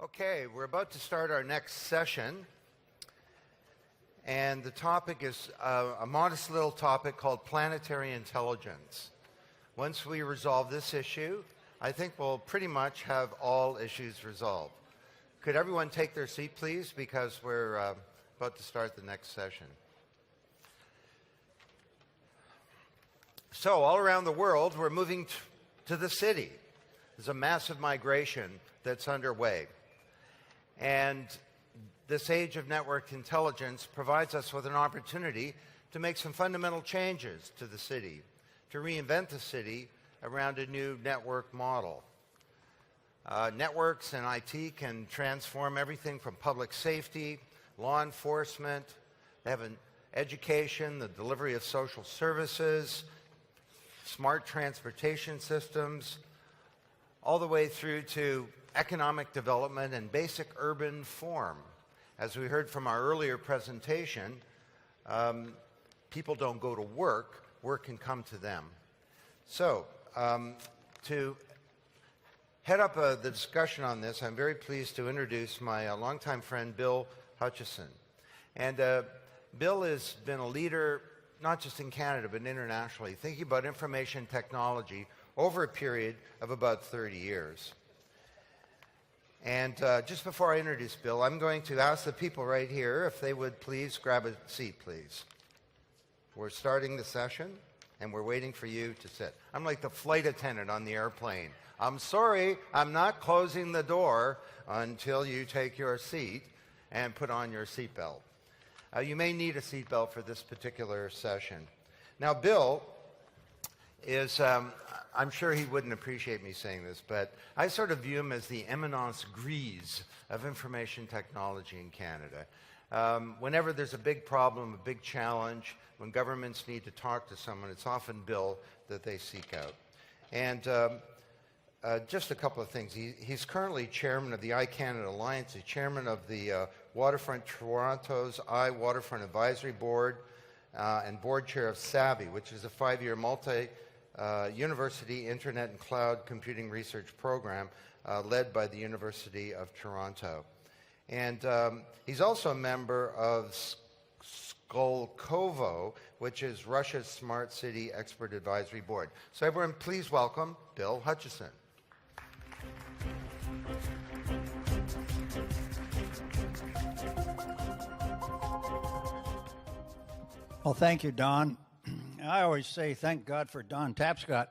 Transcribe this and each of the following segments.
Okay, we're about to start our next session, and the topic is a modest little topic called planetary intelligence. Once we resolve this issue, I think we'll pretty much have all issues resolved. Could everyone take their seat, please, because we're about to start the next session. So, all around the world, we're moving to the city. There's a massive migration that's underway. And this age of network intelligence provides us with an opportunity to make some fundamental changes to the city, to reinvent the city around a new network model. Networks and IT can transform everything from public safety, law enforcement, they have an education, the delivery of social services, smart transportation systems, all the way through to economic development and basic urban form. As we heard from our earlier presentation, people don't go to work, work can come to them. So, to head up the discussion on this, I'm very pleased to introduce my longtime friend, Bill Hutchison. And Bill has been a leader, not just in Canada, but internationally, thinking about information technology over a period of about 30 years. And just before I introduce Bill, I'm going to ask the people right here if they would please grab a seat, please. We're starting the session, and we're waiting for you to sit. I'm like the flight attendant on the airplane. I'm sorry, I'm not closing the door until you take your seat and put on your seatbelt. You may need a seatbelt for this particular session. Now, Bill is, I'm sure he wouldn't appreciate me saying this, but I sort of view him as the eminence grise of information technology in Canada. Whenever there's a big problem, a big challenge, when governments need to talk to someone, it's often Bill that they seek out. And just a couple of things. He's currently chairman of the iCanada Alliance. He's chairman of the Waterfront Toronto's Waterfront Advisory Board, and board chair of SAVI, which is a 5-year university Internet and Cloud Computing Research Program led by the University of Toronto. And he's also a member of Skolkovo, which is Russia's Smart City Expert Advisory Board. So everyone, please welcome Bill Hutchison. Well, thank you, Don. I always say thank God for Don Tapscott,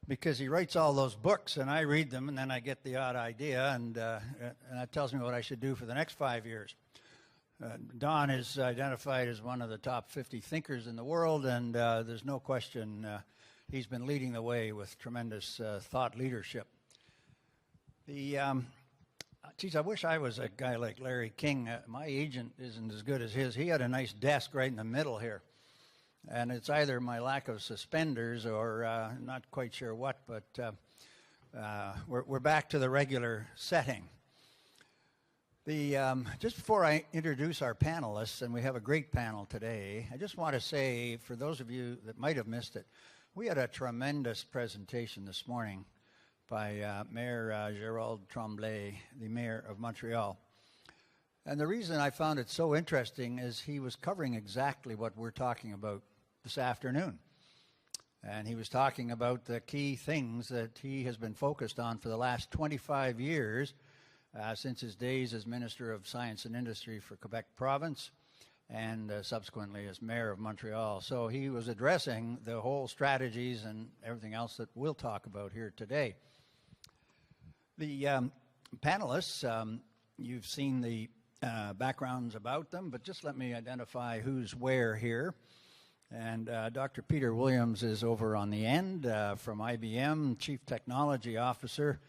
because he writes all those books and I read them and then I get the odd idea and that tells me what I should do for the next 5 years. Don is identified as one of the top 50 thinkers in the world, and there's no question he's been leading the way with tremendous thought leadership. Geez, I wish I was a guy like Larry King. My agent isn't as good as his. He had a nice desk right in the middle here. And it's either my lack of suspenders or not quite sure what, but we're back to the regular setting. Just before I introduce our panelists, and we have a great panel today, I just want to say, for those of you that might have missed it, we had a tremendous presentation this morning by Mayor Gérald Tremblay, the mayor of Montreal. And the reason I found it so interesting is he was covering exactly what we're talking about this afternoon. And he was talking about the key things that he has been focused on for the last 25 years, since his days as Minister of Science and Industry for Quebec Province, and subsequently as Mayor of Montreal. So he was addressing the whole strategies and everything else that we'll talk about here today. The panelists, you've seen the backgrounds about them, but just let me identify who's where here. And Dr. Peter Williams is over on the end from IBM, Chief Technology Officer.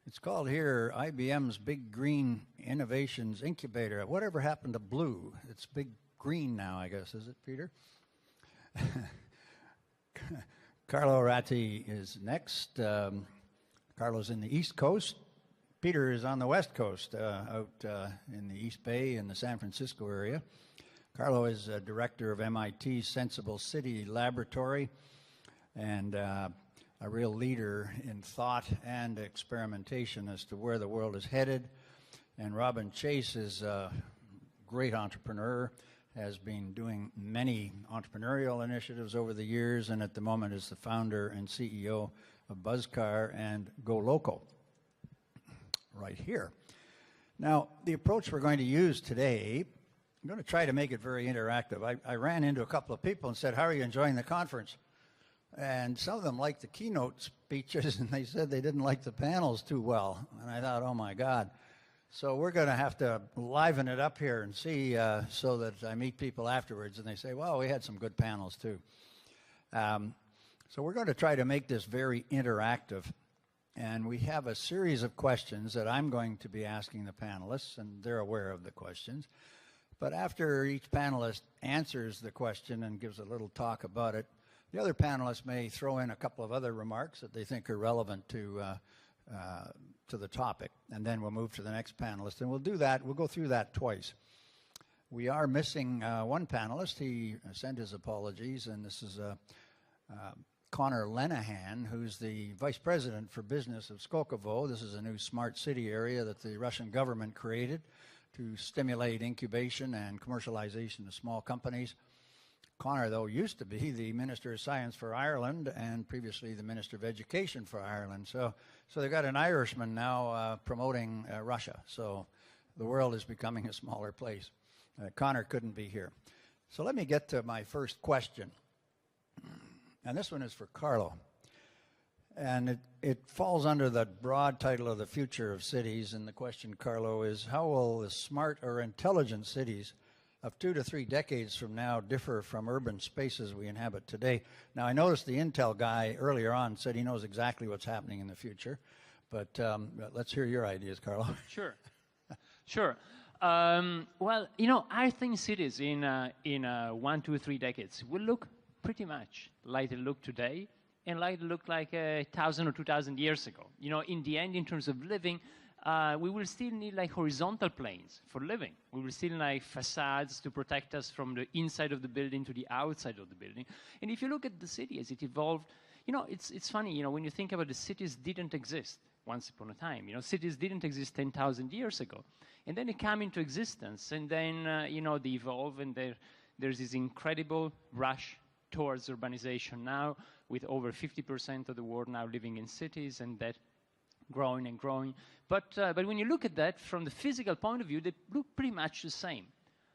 It's called here IBM's Big Green Innovations Incubator. Whatever happened to blue? It's Big Green now, I guess. Is it, Peter? Carlo Ratti is next. Carlo's in the East Coast. Peter is on the West Coast, out in the East Bay in the San Francisco area. Carlo is director of MIT's Sensible City Laboratory and a real leader in thought and experimentation as to where the world is headed. And Robin Chase is a great entrepreneur, has been doing many entrepreneurial initiatives over the years, and at the moment is the founder and CEO of Buzzcar and Go Local, right here. Now, the approach we're going to use today, I'm going to try to make it very interactive. I ran into a couple of people and said, how are you enjoying the conference? And some of them liked the keynote speeches, and they said they didn't like the panels too well. And I thought, oh my God. So we're going to have to liven it up here and see so that I meet people afterwards and they say, well, we had some good panels too. So we're going to try to make this very interactive. And we have a series of questions that I'm going to be asking the panelists, and they're aware of the questions. But after each panelist answers the question and gives a little talk about it, the other panelists may throw in a couple of other remarks that they think are relevant to the topic, and then we'll move to the next panelist. And we'll do that. We'll go through that twice. We are missing one panelist. He sent his apologies, and this is Connor Lenihan, who's the Vice President for Business of Skokovo. This is a new smart city area that the Russian government created to stimulate incubation and commercialization of small companies. Connor, though, used to be the Minister of Science for Ireland and previously the Minister of Education for Ireland. So they've got an Irishman now promoting Russia. So the world is becoming a smaller place. Connor couldn't be here. So let me get to my first question. And this one is for Carlo. And it falls under the broad title of the future of cities. And the question, Carlo, is how will the smart or intelligent cities of 2 to 3 decades from now differ from urban spaces we inhabit today? Now, I noticed the Intel guy earlier on said he knows exactly what's happening in the future. But let's hear your ideas, Carlo. Sure. Sure. Well, I think cities in 1, 2, 3 decades will look pretty much like they look today and like they look like 1,000 or 2,000 years ago. In the end, in terms of living, we will still need like horizontal planes for living. We will still need facades to protect us from the inside of the building to the outside of the building. And if you look at the city as it evolved, it's funny, when you think about the cities didn't exist once upon a time. Cities didn't exist 10,000 years ago. And then they come into existence, and then, they evolve, and there's this incredible rush towards urbanization now, with over 50% of the world now living in cities, and that growing and growing. But when you look at that from the physical point of view, they look pretty much the same.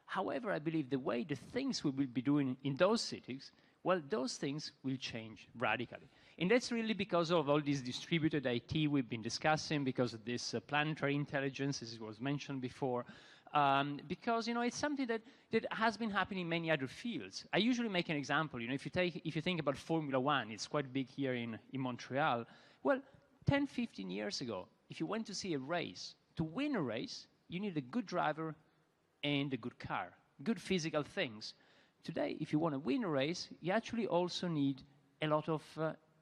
However, I believe the way the things we will be doing in those cities, well, those things will change radically. And that's really because of all this distributed IT we've been discussing, because of this planetary intelligence, as it was mentioned before, because it's something that has been happening in many other fields. I usually make an example. If you think about Formula One, it's quite big here in Montreal. Well, 10, 15 years ago, if you went to see a race, to win a race, you need a good driver and a good car, good physical things. Today, if you want to win a race, you actually also need a lot of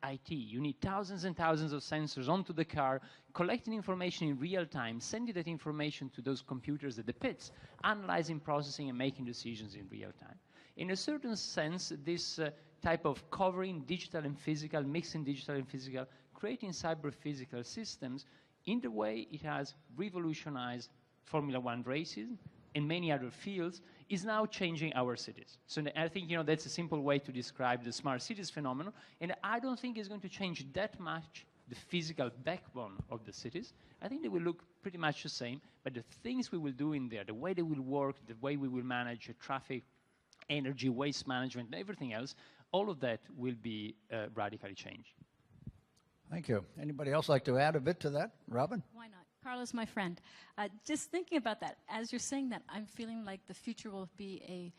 IT. You need thousands and thousands of sensors onto the car, collecting information in real time, sending that information to those computers at the pits, analyzing, processing, and making decisions in real time. In a certain sense, this type of covering digital and physical, mixing digital and physical, creating cyber-physical systems, in the way it has revolutionized Formula One races and many other fields, is now changing our cities. So I think that's a simple way to describe the smart cities phenomenon, and I don't think it's going to change that much the physical backbone of the cities. I think they will look pretty much the same, but the things we will do in there, the way they will work, the way we will manage traffic, energy, waste management, and everything else, all of that will be radically changed. Thank you. Anybody else like to add a bit to that? Robin? Why not? Carlos, my friend. Just thinking about that, as you're saying that, I'm feeling like the future will be a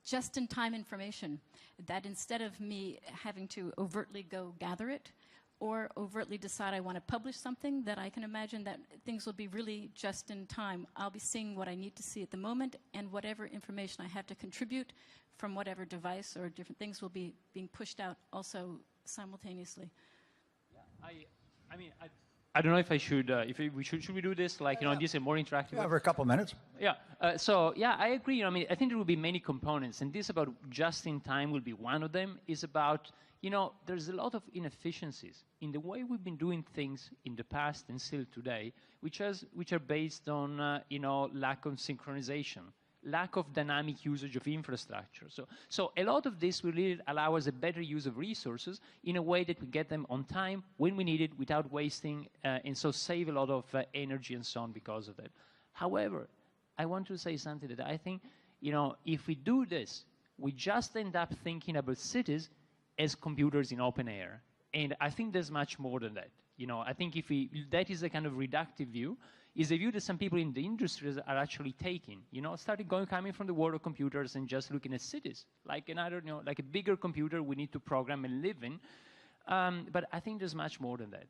just-in-time information, that instead of me having to overtly go gather it or overtly decide I want to publish something, that I can imagine that things will be really just in time. I'll be seeing what I need to see at the moment, and whatever information I have to contribute from whatever device or different things will be being pushed out also simultaneously. I don't know if I should, should we do this, like, this is more interactive? Yeah, for a couple minutes. Yeah, I agree. I think there will be many components, and this about just in time will be one of them, is about, there's a lot of inefficiencies in the way we've been doing things in the past and still today, which are based on, lack of synchronization, lack of dynamic usage of infrastructure. So a lot of this will really allow us a better use of resources in a way that we get them on time when we need it without wasting, and so save a lot of energy and so on because of that. However, I want to say something that I think, if we do this, we just end up thinking about cities as computers in open air. And I think there's much more than that. I think that is a kind of reductive view, is a view that some people in the industries are actually taking. Coming from the world of computers and just looking at cities, like like a bigger computer we need to program and live in. But I think there's much more than that.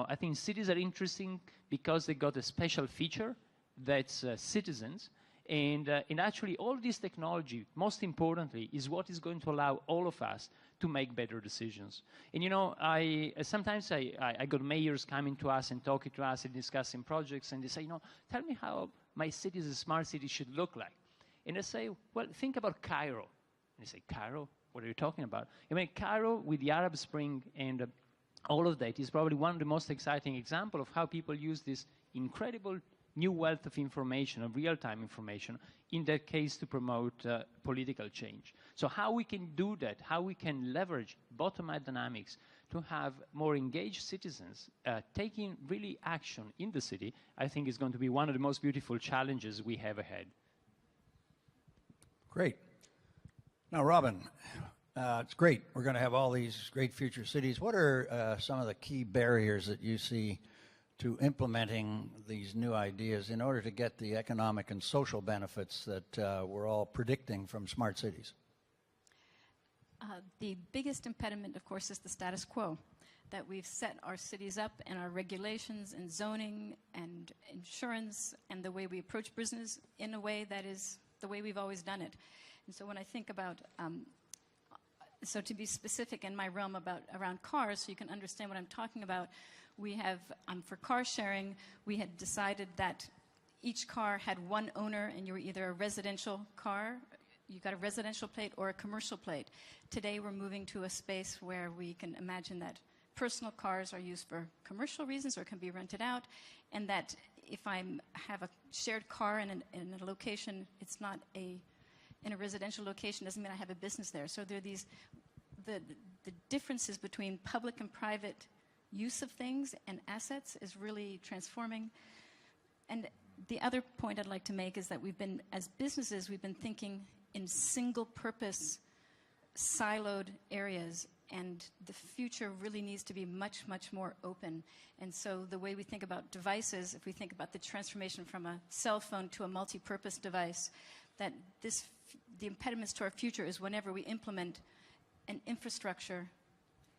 I think cities are interesting because they got a special feature that's citizens. And actually, all this technology, most importantly, is what is going to allow all of us to make better decisions. And sometimes I got mayors coming to us and talking to us and discussing projects, and they say, tell me how my city as a smart city should look like. And I say, well, think about Cairo. And they say, Cairo? What are you talking about? Cairo with the Arab Spring and all of that is probably one of the most exciting examples of how people use this incredible new wealth of information, of real-time information, in that case to promote political change. So how we can do that, how we can leverage bottom-up dynamics to have more engaged citizens taking really action in the city, I think is going to be one of the most beautiful challenges we have ahead. Great. Now, Robin, it's great. We're going to have all these great future cities. What are some of the key barriers that you see to implementing these new ideas in order to get the economic and social benefits that we're all predicting from smart cities? The biggest impediment, of course, is the status quo, that we've set our cities up and our regulations and zoning and insurance and the way we approach business in a way that is the way we've always done it. And so when I think about, so to be specific in my realm around cars, so you can understand what I'm talking about, we have, for car sharing, we had decided that each car had one owner, and you were either a residential car, you got a residential plate, or a commercial plate. Today, we're moving to a space where we can imagine that personal cars are used for commercial reasons or can be rented out, and that if I have a shared car in a location, it's not in a residential location, doesn't mean I have a business there. So there are these, the differences between public and private use of things and assets is really transforming. And the other point I'd like to make is that as businesses, we've been thinking in single-purpose, siloed areas, and the future really needs to be much, much more open. And so the way we think about devices, if we think about the transformation from a cell phone to a multi-purpose device, that the impediments to our future is whenever we implement an infrastructure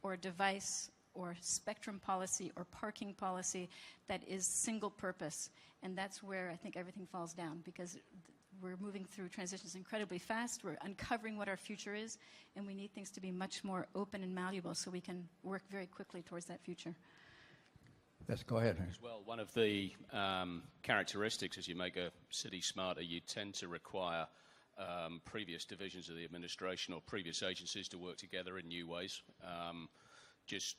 or a device or spectrum policy or parking policy that is single purpose. And that's where I think everything falls down, because we're moving through transitions incredibly fast. We're uncovering what our future is, and we need things to be much more open and malleable so we can work very quickly towards that future. Yes, go ahead. Well, one of the characteristics as you make a city smarter, you tend to require previous divisions of the administration or previous agencies to work together in new ways. As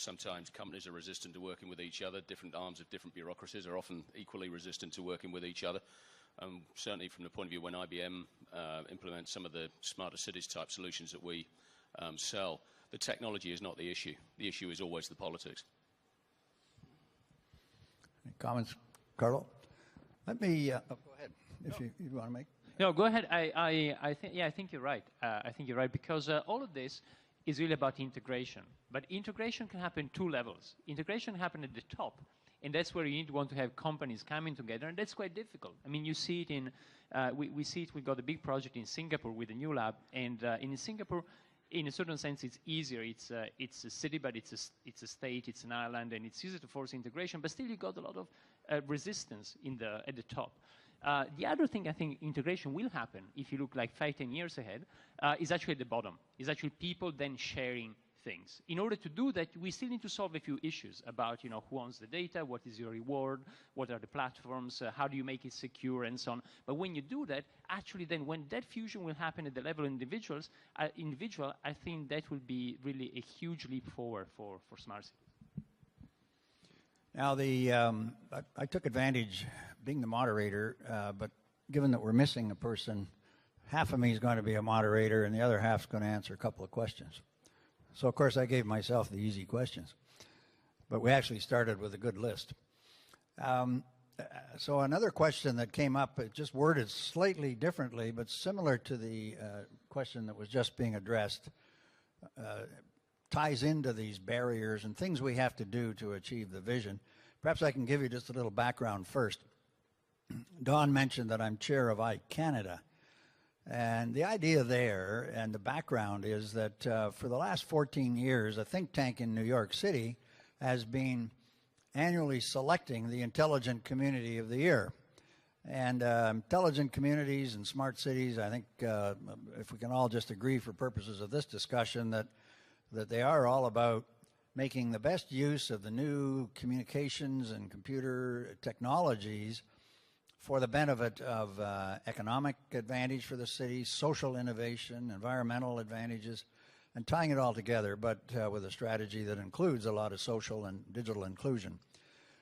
sometimes companies are resistant to working with each other, different arms of different bureaucracies are often equally resistant to working with each other. Certainly from the point of view when IBM implements some of the smarter cities type solutions that we sell, the technology is not the issue. The issue is always the politics. Any comments, Carlo? Let me, go ahead, if you want to make. No, go ahead. I think you're right. I think you're right, because all of this is really about integration. But integration can happen two levels. Integration can happen at the top, and that's where you want to have companies coming together, and that's quite difficult. I mean, you see it in, we see it, we got a big project in Singapore with a new lab, and in Singapore, in a certain sense, it's easier. It's a city, but it's a state, it's an island, and it's easier to force integration, but still you got a lot of resistance at the top. The other thing I think integration will happen, if you look like 5-10 years ahead, is actually at the bottom. Is actually people then sharing things. In order to do that, we still need to solve a few issues about, who owns the data, what is your reward, what are the platforms, how do you make it secure, and so on. But when you do that, actually then when that fusion will happen at the level of individual, I think that will be really a huge leap forward for smart cities. Now, I took advantage, being the moderator, but given that we're missing a person, half of me is going to be a moderator and the other half is going to answer a couple of questions. So, of course, I gave myself the easy questions. But we actually started with a good list. So another question that came up, it just worded slightly differently, but similar to the question that was just being addressed, ties into these barriers and things we have to do to achieve the vision. Perhaps I can give you just a little background first. Don mentioned that I'm chair of iCanada. And the idea there and the background is that for the last 14 years, a think tank in New York City has been annually selecting the Intelligent Community of the Year. And intelligent communities and smart cities, I think if we can all just agree for purposes of this discussion that they are all about making the best use of the new communications and computer technologies for the benefit of economic advantage for the city, social innovation, environmental advantages, and tying it all together, but with a strategy that includes a lot of social and digital inclusion.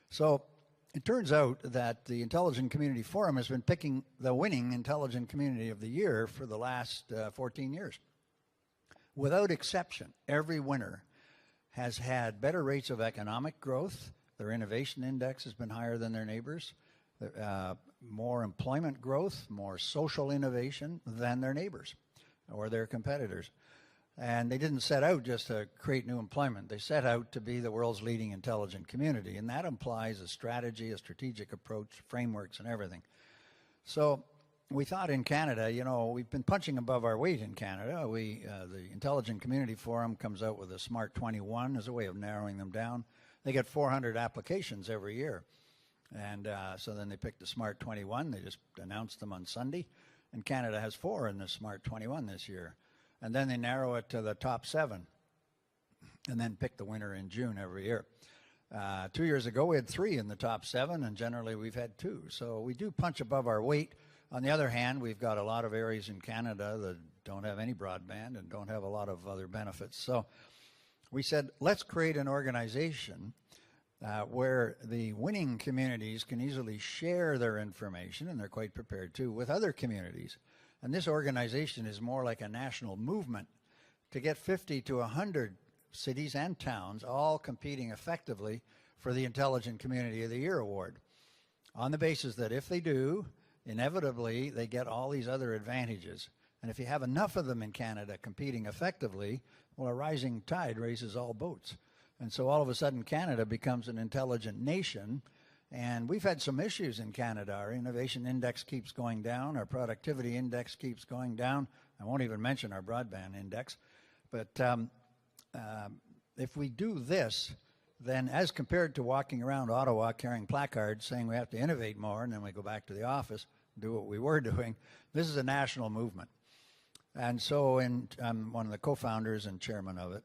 So it turns out that the Intelligent Community Forum has been picking the winning Intelligent Community of the Year for the last 14 years. Without exception, every winner has had better rates of economic growth. Their innovation index has been higher than their neighbors. More employment growth, more social innovation than their neighbors or their competitors. And they didn't set out just to create new employment. They set out to be the world's leading intelligent community. And that implies a strategy, a strategic approach, frameworks, and everything. So we thought in Canada, we've been punching above our weight in Canada. The Intelligent Community Forum comes out with a Smart 21 as a way of narrowing them down. They get 400 applications every year. And so then they picked the Smart 21. They just announced them on Sunday. And Canada has 4 in the Smart 21 this year. And then they narrow it to the top 7 and then pick the winner in June every year. 2 years ago, we had 3 in the top 7, and generally we've had 2. So we do punch above our weight. On the other hand, we've got a lot of areas in Canada that don't have any broadband and don't have a lot of other benefits. So we said, let's create an organization where the winning communities can easily share their information, and they're quite prepared to, with other communities. And this organization is more like a national movement to get 50 to 100 cities and towns all competing effectively for the Intelligent Community of the Year award, on the basis that if they do, inevitably they get all these other advantages. And if you have enough of them in Canada competing effectively, well, a rising tide raises all boats. And so all of a sudden Canada becomes an intelligent nation. And we've had some issues in Canada. Our innovation index keeps going down. Our productivity index keeps going down. I won't even mention our broadband index. But if we do this, then as compared to walking around Ottawa carrying placards saying we have to innovate more, and then we go back to the office, do what we were doing, this is a national movement. And so I'm one of the co-founders and chairman of it.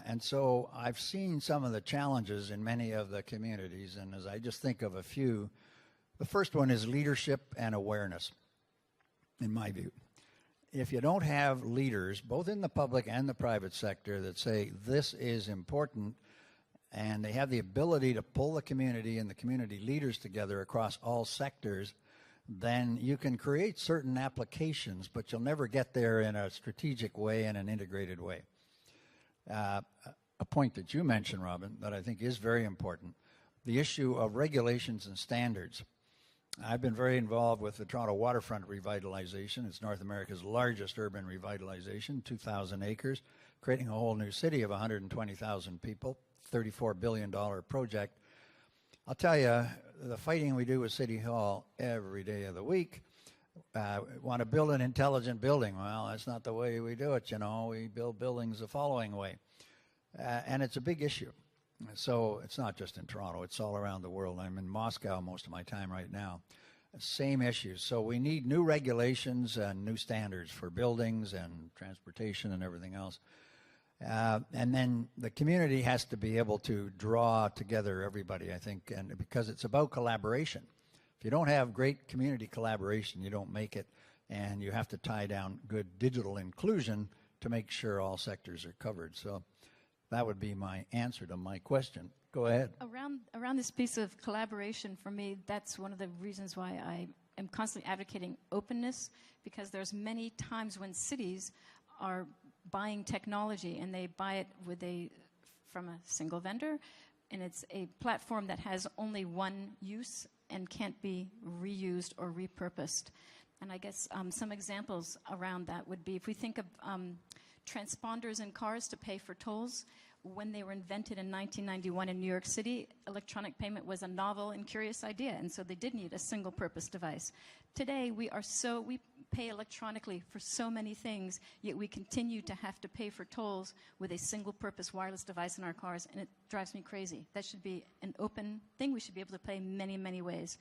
And so I've seen some of the challenges in many of the communities, and as I just think of a few, the first one is leadership and awareness, in my view. If you don't have leaders, both in the public and the private sector, that say this is important, and they have the ability to pull the community and the community leaders together across all sectors, then you can create certain applications, but you'll never get there in a strategic way and an integrated way. A point that you mentioned, Robin, that I think is very important, the issue of regulations and standards. I've been very involved with the Toronto waterfront revitalization. It's North America's largest urban revitalization, 2,000 acres, creating a whole new city of 120,000 people, $34 billion project. I'll tell you, the fighting we do with City Hall every day of the week, want to build an intelligent building. Well, that's not the way we do it, We build buildings the following way. And it's a big issue. So it's not just in Toronto. It's all around the world. I'm in Moscow most of my time right now. Same issues. So we need new regulations and new standards for buildings and transportation and everything else. And then the community has to be able to draw together everybody, I think, and because it's about collaboration. If you don't have great community collaboration, you don't make it, and you have to tie down good digital inclusion to make sure all sectors are covered. So that would be my answer to my question. Go ahead. Around this piece of collaboration, for me, that's one of the reasons why I am constantly advocating openness, because there's many times when cities are buying technology and they buy it from a single vendor, and it's a platform that has only one use and can't be reused or repurposed. And I guess some examples around that would be, if we think of transponders in cars to pay for tolls, when they were invented in 1991 in New York City, electronic payment was a novel and curious idea, and so they did need a single-purpose device. Today, we pay electronically for so many things, yet we continue to have to pay for tolls with a single-purpose wireless device in our cars, and it drives me crazy. That should be an open thing. We should be able to pay many, many ways.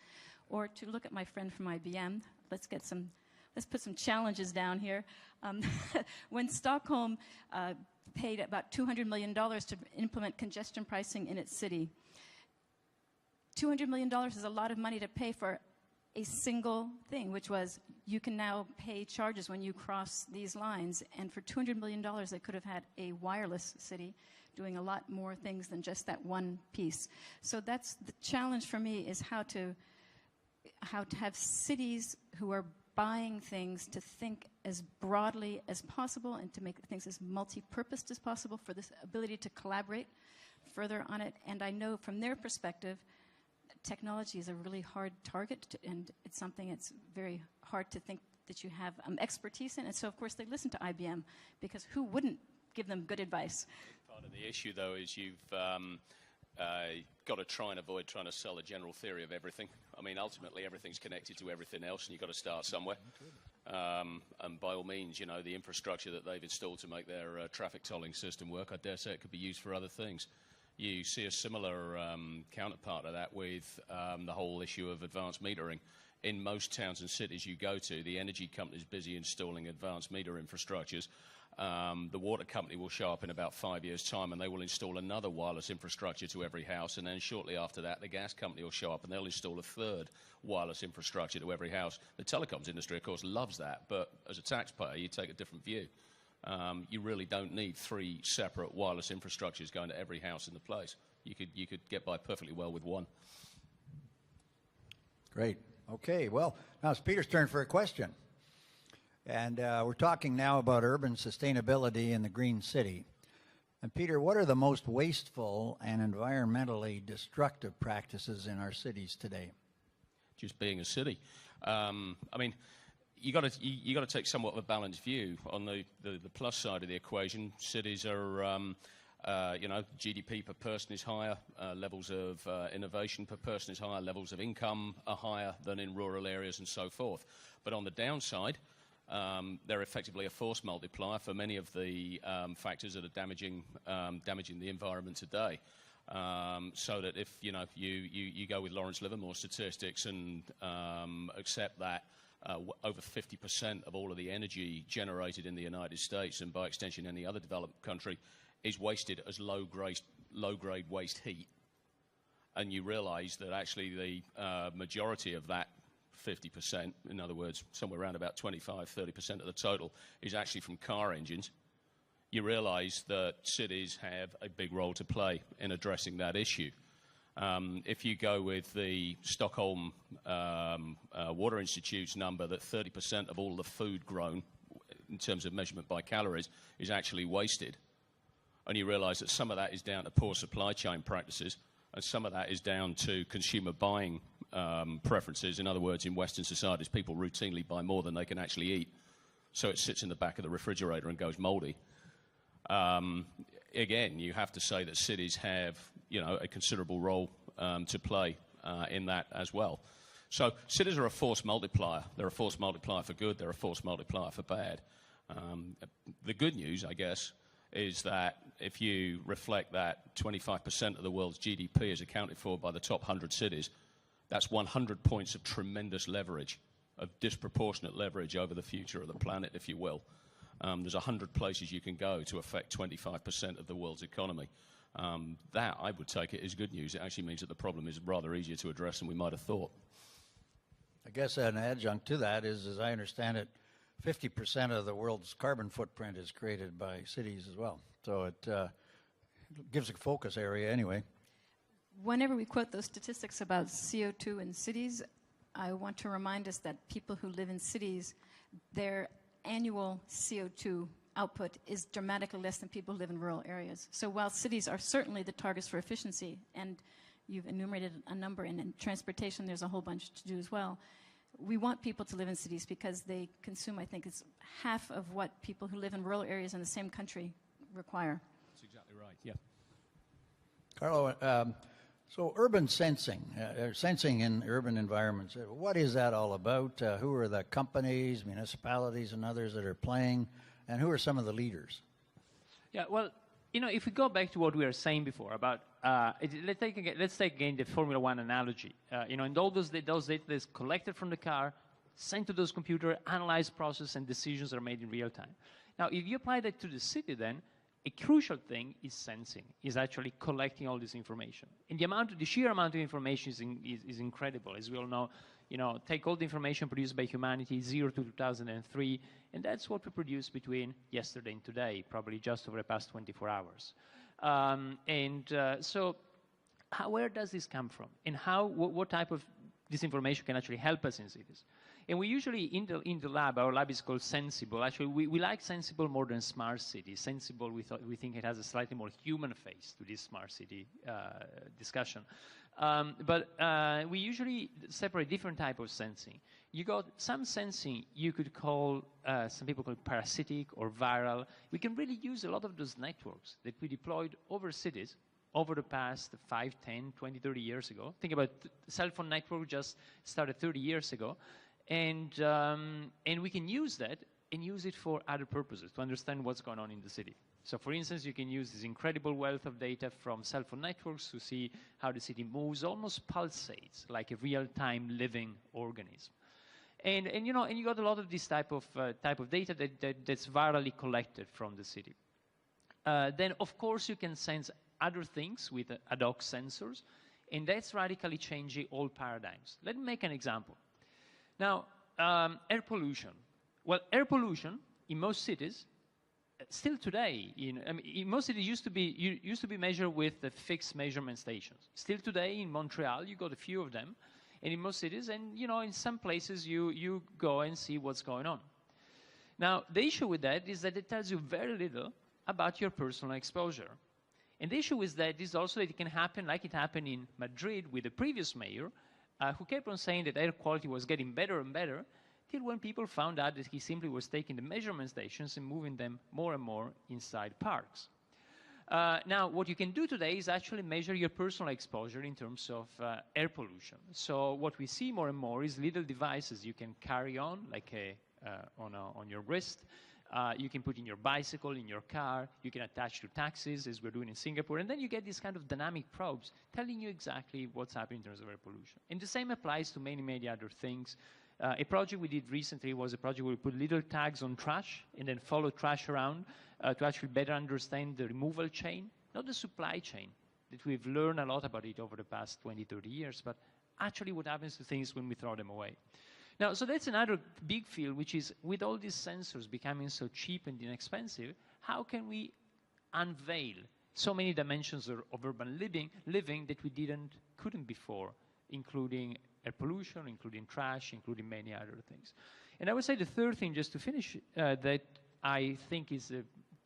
Or to look at my friend from IBM, let's put some challenges down here. When Stockholm paid about $200 million to implement congestion pricing in its city, $200 million is a lot of money to pay for a single thing, which was you can now pay charges when you cross these lines. And for $200 million, they could have had a wireless city doing a lot more things than just that one piece. So that's the challenge for me, is how to have cities who are buying things to think as broadly as possible and to make things as multi-purposed as possible for this ability to collaborate further on it. And I know from their perspective, technology is a really hard target, and it's something it's very hard to think that you have expertise in. And so, of course, they listen to IBM, because who wouldn't give them good advice? Part of the issue, though, is you've got to try and avoid trying to sell a general theory of everything. I mean, ultimately, everything's connected to everything else, and you've got to start somewhere. And by all means, you know, the infrastructure that they've installed to make their traffic tolling system work, I dare say it could be used for other things. You see a similar counterpart of that with the whole issue of advanced metering. In most towns and cities you go to, the energy company is busy installing advanced meter infrastructures. The water company will show up in about 5 years' time, and they will install another wireless infrastructure to every house. And then shortly after that, the gas company will show up, and they'll install a third wireless infrastructure to every house. The telecoms industry, of course, loves that. But as a taxpayer, you take a different view. You really don't need 3 separate wireless infrastructures going to every house in the place. You could get by perfectly well with one. Great. Okay, well, now it's Peter's turn for a question. And we're talking now about urban sustainability in the green city. And Peter, what are the most wasteful and environmentally destructive practices in our cities today? Just being a city. I mean, you got to take somewhat of a balanced view. On the plus side of the equation, cities are, GDP per person is higher, levels of innovation per person is higher, levels of income are higher than in rural areas and so forth. But on the downside, they're effectively a force multiplier for many of the factors that are damaging the environment today. So that if you go with Lawrence Livermore's statistics and accept that over 50% of all of the energy generated in the United States, and by extension any other developed country, is wasted as low-grade waste heat, and you realize that actually the majority of that 50%, in other words, somewhere around about 25-30% of the total, is actually from car engines, you realize that cities have a big role to play in addressing that issue. If you go with the Stockholm Water Institute's number that 30% of all the food grown, in terms of measurement by calories, is actually wasted, and you realize that some of that is down to poor supply chain practices, and some of that is down to consumer buying preferences. In other words, in Western societies, people routinely buy more than they can actually eat, so it sits in the back of the refrigerator and goes moldy. Again, you have to say that cities have, a considerable role to play in that as well. So cities are a force multiplier. They're a force multiplier for good. They're a force multiplier for bad. The good news, I guess, is that if you reflect that 25% of the world's GDP is accounted for by the top 100 cities, that's 100 points of tremendous leverage, of disproportionate leverage over the future of the planet, if you will. There's 100 places you can go to affect 25% of the world's economy. That, I would take it as good news. It actually means that the problem is rather easier to address than we might have thought. I guess an adjunct to that is, as I understand it, 50% of the world's carbon footprint is created by cities as well. So it gives a focus area anyway. Whenever we quote those statistics about CO2 in cities, I want to remind us that people who live in cities, their annual CO2 output is dramatically less than people who live in rural areas. So while cities are certainly the targets for efficiency, and you've enumerated a number, and in transportation there's a whole bunch to do as well, we want people to live in cities because they consume, I think, it's half of what people who live in rural areas in the same country require. That's exactly right, yeah. Carlo, so urban sensing, sensing in urban environments, what is that all about? Who are the companies, municipalities, and others that are playing, and who are some of the leaders? Yeah, well, if we go back to what we were saying before about, let's take again the Formula One analogy. And all those data is collected from the car, sent to those computers, analyzed, processed, and decisions are made in real time. Now, if you apply that to the city, then a crucial thing is sensing, is actually collecting all this information. And the sheer amount of information is incredible. As we all know, take all the information produced by humanity, 0 to 2003, and that's what we produced between yesterday and today, probably just over the past 24 hours. So where does this come from? And what type of this information can actually help us in cities? And we usually, in the lab, our lab is called Sensible. Actually, we like Sensible more than Smart City. Sensible, we think it has a slightly more human face to this Smart City discussion. But we usually separate different type of sensing. You got some sensing you could call, some people call it parasitic or viral. We can really use a lot of those networks that we deployed over cities over the past 5, 10, 20, 30 years ago. Think about cell phone network just started 30 years ago. And we can use that and use it for other purposes, to understand what's going on in the city. So for instance, you can use this incredible wealth of data from cell phone networks to see how the city moves, almost pulsates, like a real-time living organism. And you got a lot of this type of data that's virally collected from the city. Then, of course, you can sense other things with ad hoc sensors, and that's radically changing all paradigms. Let me make an example. Now, air pollution. Well, air pollution in most cities, still today, in most cities used to be measured with the fixed measurement stations. Still today in Montreal, you got a few of them, and in most cities, and in some places you go and see what's going on. Now, the issue with that is that it tells you very little about your personal exposure. And the issue with that is also that it can happen like it happened in Madrid with the previous mayor, who kept on saying that air quality was getting better and better, till when people found out that he simply was taking the measurement stations and moving them more and more inside parks. Now, what you can do today is actually measure your personal exposure in terms of air pollution. So what we see more and more is little devices you can carry on, like on your wrist. You can put in your bicycle, in your car. You can attach to taxis, as we're doing in Singapore. And then you get these kind of dynamic probes telling you exactly what's happening in terms of air pollution. And the same applies to many, many other things. A project we did recently was a project where we put little tags on trash and then follow trash around to actually better understand the removal chain, not the supply chain, that we've learned a lot about it over the past 20, 30 years, but actually what happens to things when we throw them away. Now, so that's another big field, which is with all these sensors becoming so cheap and inexpensive, how can we unveil so many dimensions of urban living that we couldn't before, including air pollution, including trash, including many other things. And I would say the third thing, just to finish, that I think is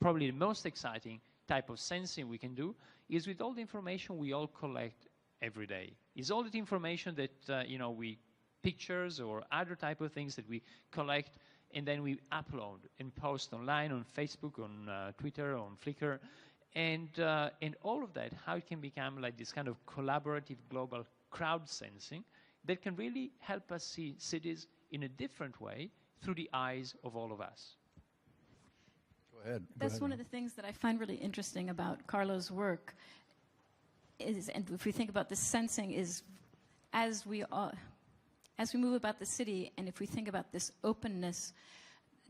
probably the most exciting type of sensing we can do, is with all the information we all collect every day. Is all the information that, we pictures or other type of things that we collect and then we upload and post online, on Facebook, on Twitter, on Flickr, and all of that, how it can become like this kind of collaborative global crowd sensing that can really help us see cities in a different way through the eyes of all of us. Go ahead. That's one of the things that I find really interesting about Carlo's work is, and if we think about the sensing, is as we move about the city, and if we think about this openness,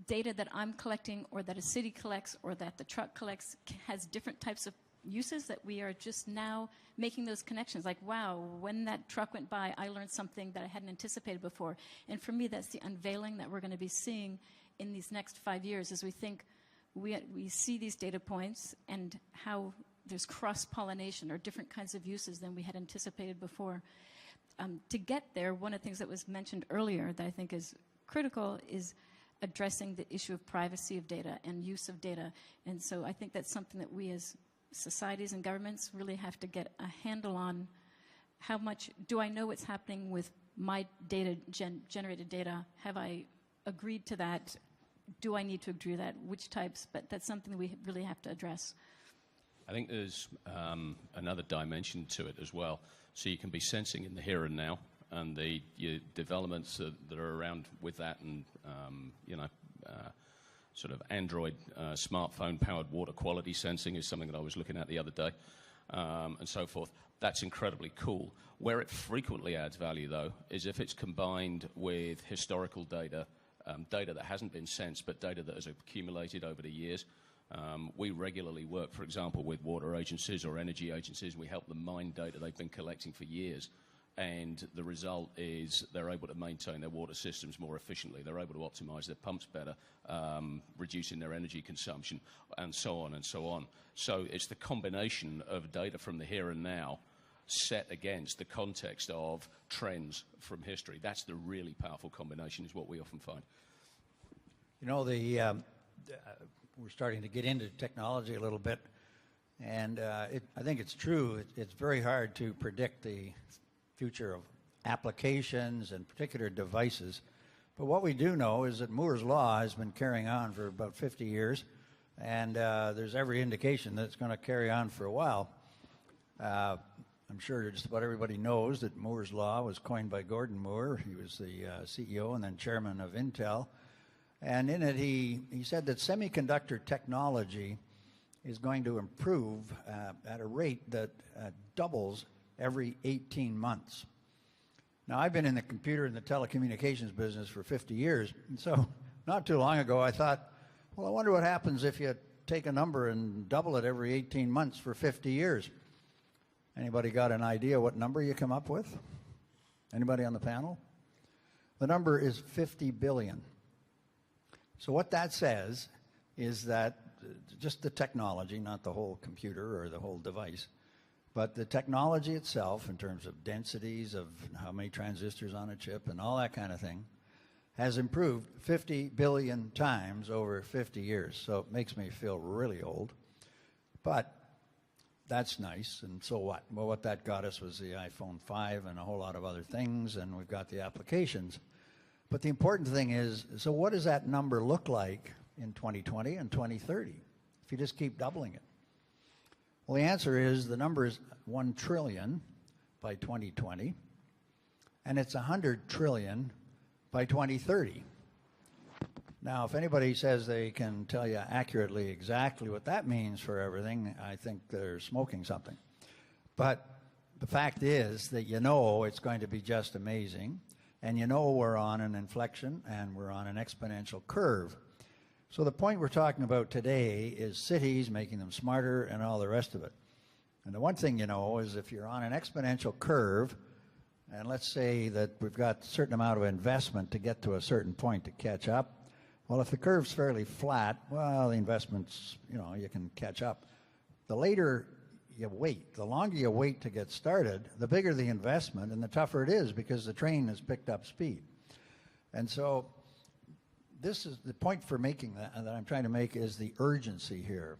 data that I'm collecting or that a city collects or that the truck collects has different types of uses, that we are just now making those connections. Like, wow, when that truck went by, I learned something that I hadn't anticipated before. And for me, that's the unveiling that we're going to be seeing in these next 5 years as we think we see these data points and how there's cross-pollination or different kinds of uses than we had anticipated before. To get there, one of the things that was mentioned earlier that I think is critical is addressing the issue of privacy of data and use of data. And so I think that's something that we as societies and governments really have to get a handle on. How much do I know what's happening with my data, generated data? Have I agreed to that? Do I need to agree to that? Which types? But that's something that we really have to address. I think there's another dimension to it as well. So you can be sensing in the here and now, and the developments that are around with that, and sort of Android smartphone-powered water quality sensing is something that I was looking at the other day, and so forth. That's incredibly cool. Where it frequently adds value, though, is if it's combined with historical data, data that hasn't been sensed, but data that has accumulated over the years. We regularly work, for example, with water agencies or energy agencies. We help them mine data they've been collecting for years. And the result is they're able to maintain their water systems more efficiently. They're able to optimize their pumps better, reducing their energy consumption, and so on and so on. So it's the combination of data from the here and now set against the context of trends from history. That's the really powerful combination, is what we often find. You know, we're starting to get into technology a little bit, and I think it's true. It's very hard to predict the future of applications and particular devices. But what we do know is that Moore's Law has been carrying on for about 50 years, and there's every indication that it's going to carry on for a while. I'm sure just about everybody knows that Moore's Law was coined by Gordon Moore. He was the CEO and then chairman of Intel. And in it, he said that semiconductor technology is going to improve at a rate that doubles every 18 months. Now, I've been in the computer and the telecommunications business for 50 years, and so not too long ago I thought, well, I wonder what happens if you take a number and double it every 18 months for 50 years. Anybody got an idea what number you come up with? Anybody on the panel? The number is 50 billion. So what that says is that just the technology, not the whole computer or the whole device, but the technology itself in terms of densities of how many transistors on a chip and all that kind of thing has improved 50 billion times over 50 years. So it makes me feel really old. But that's nice, and so what? Well, what that got us was the iPhone 5 and a whole lot of other things, and we've got the applications. But the important thing is, so what does that number look like in 2020 and 2030 if you just keep doubling it? Well, the answer is the number is 1 trillion by 2020, and it's 100 trillion by 2030. Now, if anybody says they can tell you accurately exactly what that means for everything, I think they're smoking something. But the fact is that you know it's going to be just amazing, and you know we're on an inflection and we're on an exponential curve. So the point we're talking about today is cities, making them smarter, and all the rest of it. And the one thing you know is if you're on an exponential curve, and let's say that we've got a certain amount of investment to get to a certain point to catch up, well, if the curve's fairly flat, well, the investments, you can catch up. The later you wait, the longer you wait to get started, the bigger the investment and the tougher it is because the train has picked up speed. And so this is the point for making that I'm trying to make is the urgency here.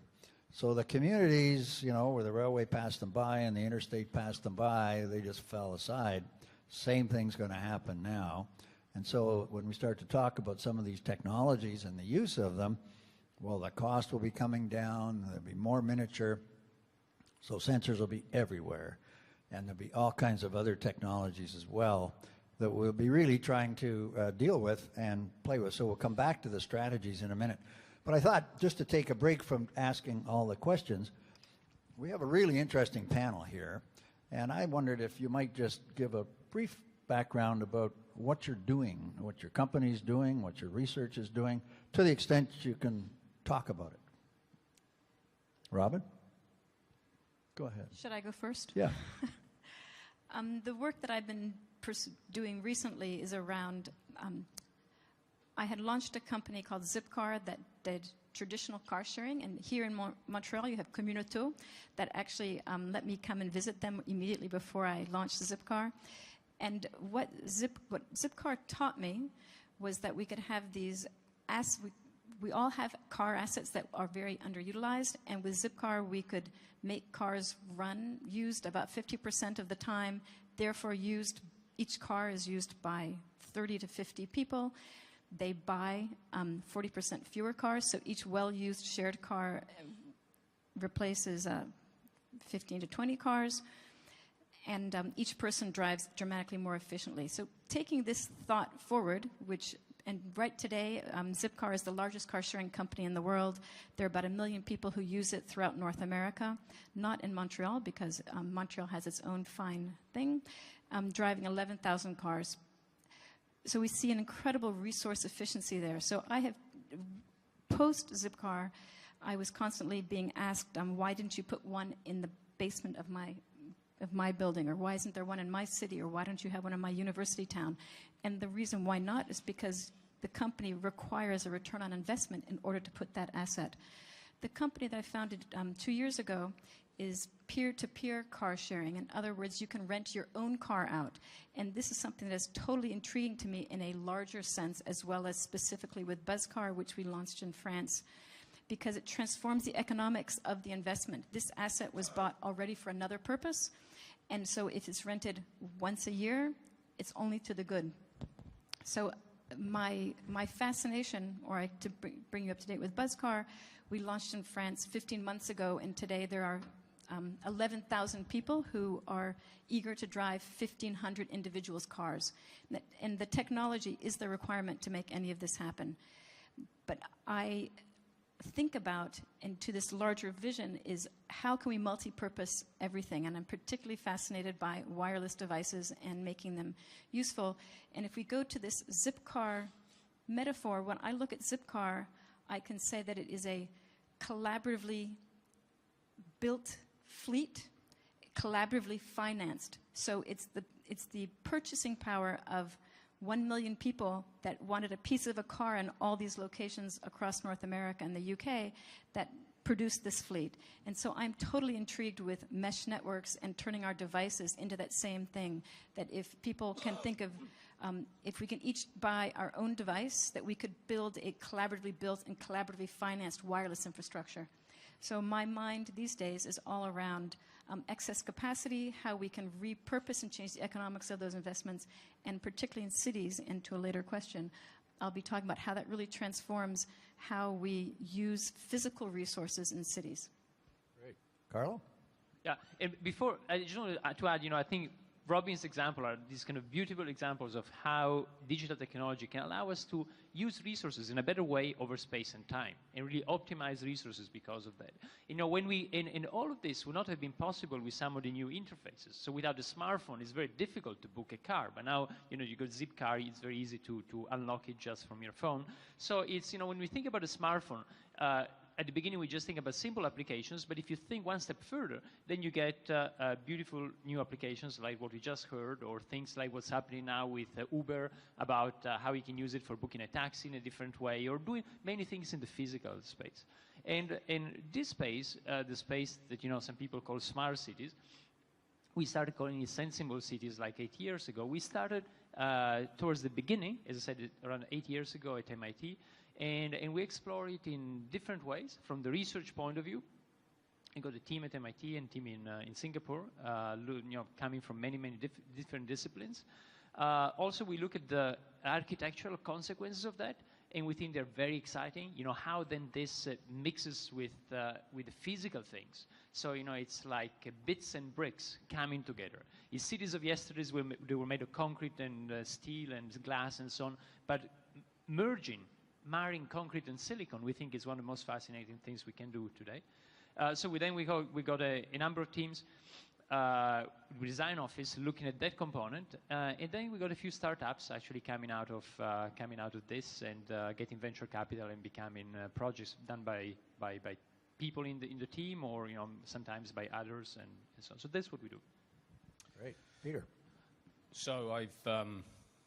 So the communities, where the railway passed them by and the interstate passed them by, they just fell aside. Same thing's going to happen now. And so when we start to talk about some of these technologies and the use of them, well, the cost will be coming down, there'll be more miniature, so sensors will be everywhere. And there'll be all kinds of other technologies as well that we'll be really trying to deal with and play with. So we'll come back to the strategies in a minute. But I thought, just to take a break from asking all the questions, we have a really interesting panel here. And I wondered if you might just give a brief background about what you're doing, what your company's doing, what your research is doing, to the extent you can talk about it. Robin? Go ahead. Should I go first? Yeah. The work that I've been doing recently is around, I had launched a company called Zipcar that did traditional car sharing, and here in Montreal you have Communauto that actually let me come and visit them immediately before I launched Zipcar. And what Zipcar taught me was that we could have these we all have car assets that are very underutilized, and with Zipcar we could make cars used about 50% of the time, therefore each car is used by 30 to 50 people. They buy 40% fewer cars, so each well-used shared car replaces 15 to 20 cars, and each person drives dramatically more efficiently. So taking this thought forward, and right today, Zipcar is the largest car-sharing company in the world. There are about 1 million people who use it throughout North America, not in Montreal, because Montreal has its own fine thing, driving 11,000 cars. So we see an incredible resource efficiency there. So I have, post-Zipcar, I was constantly being asked, why didn't you put one in the basement of my building, or why isn't there one in my city, or why don't you have one in my university town? And the reason why not is because the company requires a return on investment in order to put that asset. The company that I founded 2 years ago is peer-to-peer car sharing. In other words, you can rent your own car out. And this is something that is totally intriguing to me in a larger sense, as well as specifically with Buzzcar, which we launched in France, because it transforms the economics of the investment. This asset was bought already for another purpose, and so if it's rented once a year, it's only to the good. So my fascination, or to bring you up to date with Buzzcar, we launched in France 15 months ago, and today there are 11,000 people who are eager to drive 1,500 individuals' cars. And the technology is the requirement to make any of this happen. But I think about, and to this larger vision, is how can we multi-purpose everything? And I'm particularly fascinated by wireless devices and making them useful. And if we go to this Zipcar metaphor, when I look at Zipcar, I can say that it is a collaboratively built fleet, collaboratively financed. So it's the purchasing power of 1 million people that wanted a piece of a car in all these locations across North America and the UK that produced this fleet. And so I'm totally intrigued with mesh networks and turning our devices into that same thing, that if people can think of, if we can each buy our own device, that we could build a collaboratively built and collaboratively financed wireless infrastructure. So my mind these days is all around excess capacity, how we can repurpose and change the economics of those investments, and particularly in cities, and to a later question, I'll be talking about how that really transforms how we use physical resources in cities. Great. Carlo? Yeah, and before, I just wanted to add, I think Robin's example are these kind of beautiful examples of how digital technology can allow us to use resources in a better way over space and time, and really optimize resources because of that. When in all of this would not have been possible with some of the new interfaces. So without the smartphone, it's very difficult to book a car. But now, you got Zipcar, it's very easy to unlock it just from your phone. So it's, when we think about a smartphone, at the beginning, we just think about simple applications, but if you think one step further, then you get beautiful new applications like what we just heard, or things like what's happening now with Uber, about how you can use it for booking a taxi in a different way, or doing many things in the physical space. And in this space, the space that some people call smart cities, we started calling it sensible cities like 8 years ago. We started towards the beginning, as I said, around 8 years ago at MIT, and we explore it in different ways from the research point of view. We got a team at MIT and a team in Singapore, coming from many different disciplines. Also, we look at the architectural consequences of that, and we think they're very exciting. How then this mixes with the physical things. So it's like bits and bricks coming together. In cities of yesterday, they were made of concrete and steel and glass and so on, but marrying concrete and silicon, we think is one of the most fascinating things we can do today. So we got a number of teams. design office looking at that component, and then we got a few startups actually coming out of this and getting venture capital and becoming projects done by people in the team, or sometimes by others, and so on. So that's what we do. Great. Peter. So I've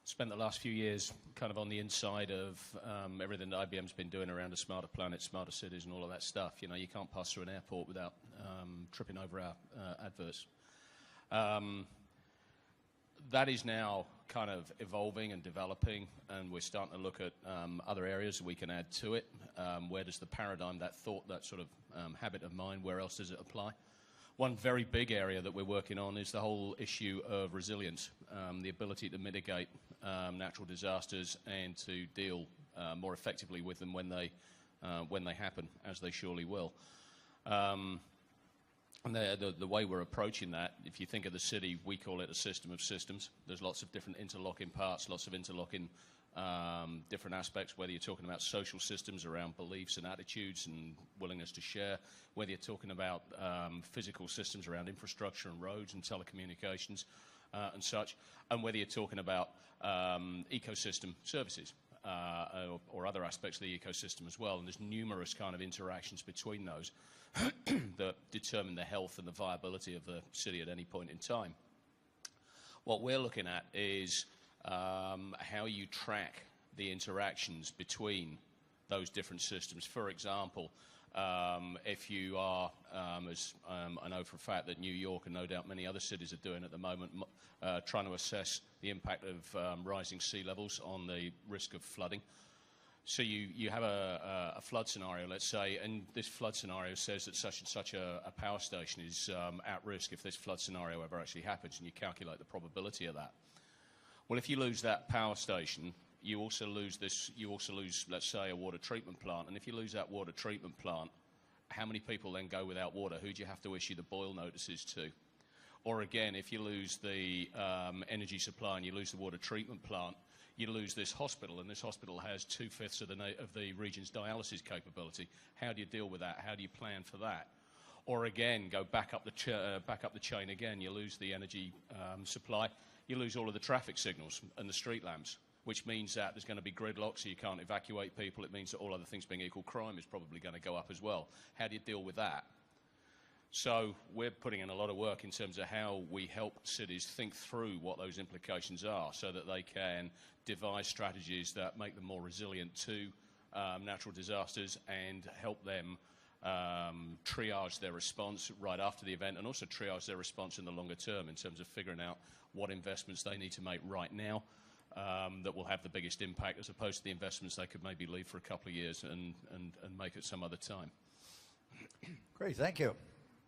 spent the last few years kind of on the inside of everything that IBM's been doing around a smarter planet, smarter cities, and all of that stuff. You can't pass through an airport without tripping over our adverts. That is now kind of evolving and developing, and we're starting to look at other areas that we can add to it. Where does the paradigm, that thought, that sort of habit of mind, where else does it apply? One very big area that we're working on is the whole issue of resilience, the ability to mitigate natural disasters and to deal more effectively with them when they happen, as they surely will. And the way we're approaching that, if you think of the city, we call it a system of systems. There's lots of different interlocking parts, lots of interlocking different aspects, whether you're talking about social systems around beliefs and attitudes and willingness to share, whether you're talking about physical systems around infrastructure and roads and telecommunications and such, and whether you're talking about ecosystem services or other aspects of the ecosystem as well. And there's numerous kind of interactions between those that determine the health and the viability of the city at any point in time. What we're looking at is how you track the interactions between those different systems. For example, if you are, as I know for a fact that New York and no doubt many other cities are doing at the moment, trying to assess the impact of rising sea levels on the risk of flooding. So you have a flood scenario, let's say, and this flood scenario says that such and such a power station is at risk if this flood scenario ever actually happens, and you calculate the probability of that. Well, if you lose that power station, you also lose, let's say, a water treatment plant. And if you lose that water treatment plant, how many people then go without water? Who do you have to issue the boil notices to? Or again, if you lose the energy supply and you lose the water treatment plant, you lose this hospital, and this hospital has 2/5 of the region's dialysis capability. How do you deal with that? How do you plan for that? Or again, go back up the chain again. You lose the energy supply. You lose all of the traffic signals and the street lamps, which means that there's going to be gridlock, so you can't evacuate people. It means that all other things being equal, crime is probably going to go up as well. How do you deal with that? So we're putting in a lot of work in terms of how we help cities think through what those implications are so that they can devise strategies that make them more resilient to natural disasters and help them triage their response right after the event, and also triage their response in the longer term in terms of figuring out what investments they need to make right now that will have the biggest impact, as opposed to the investments they could maybe leave for a couple of years and make at some other time. Great, thank you.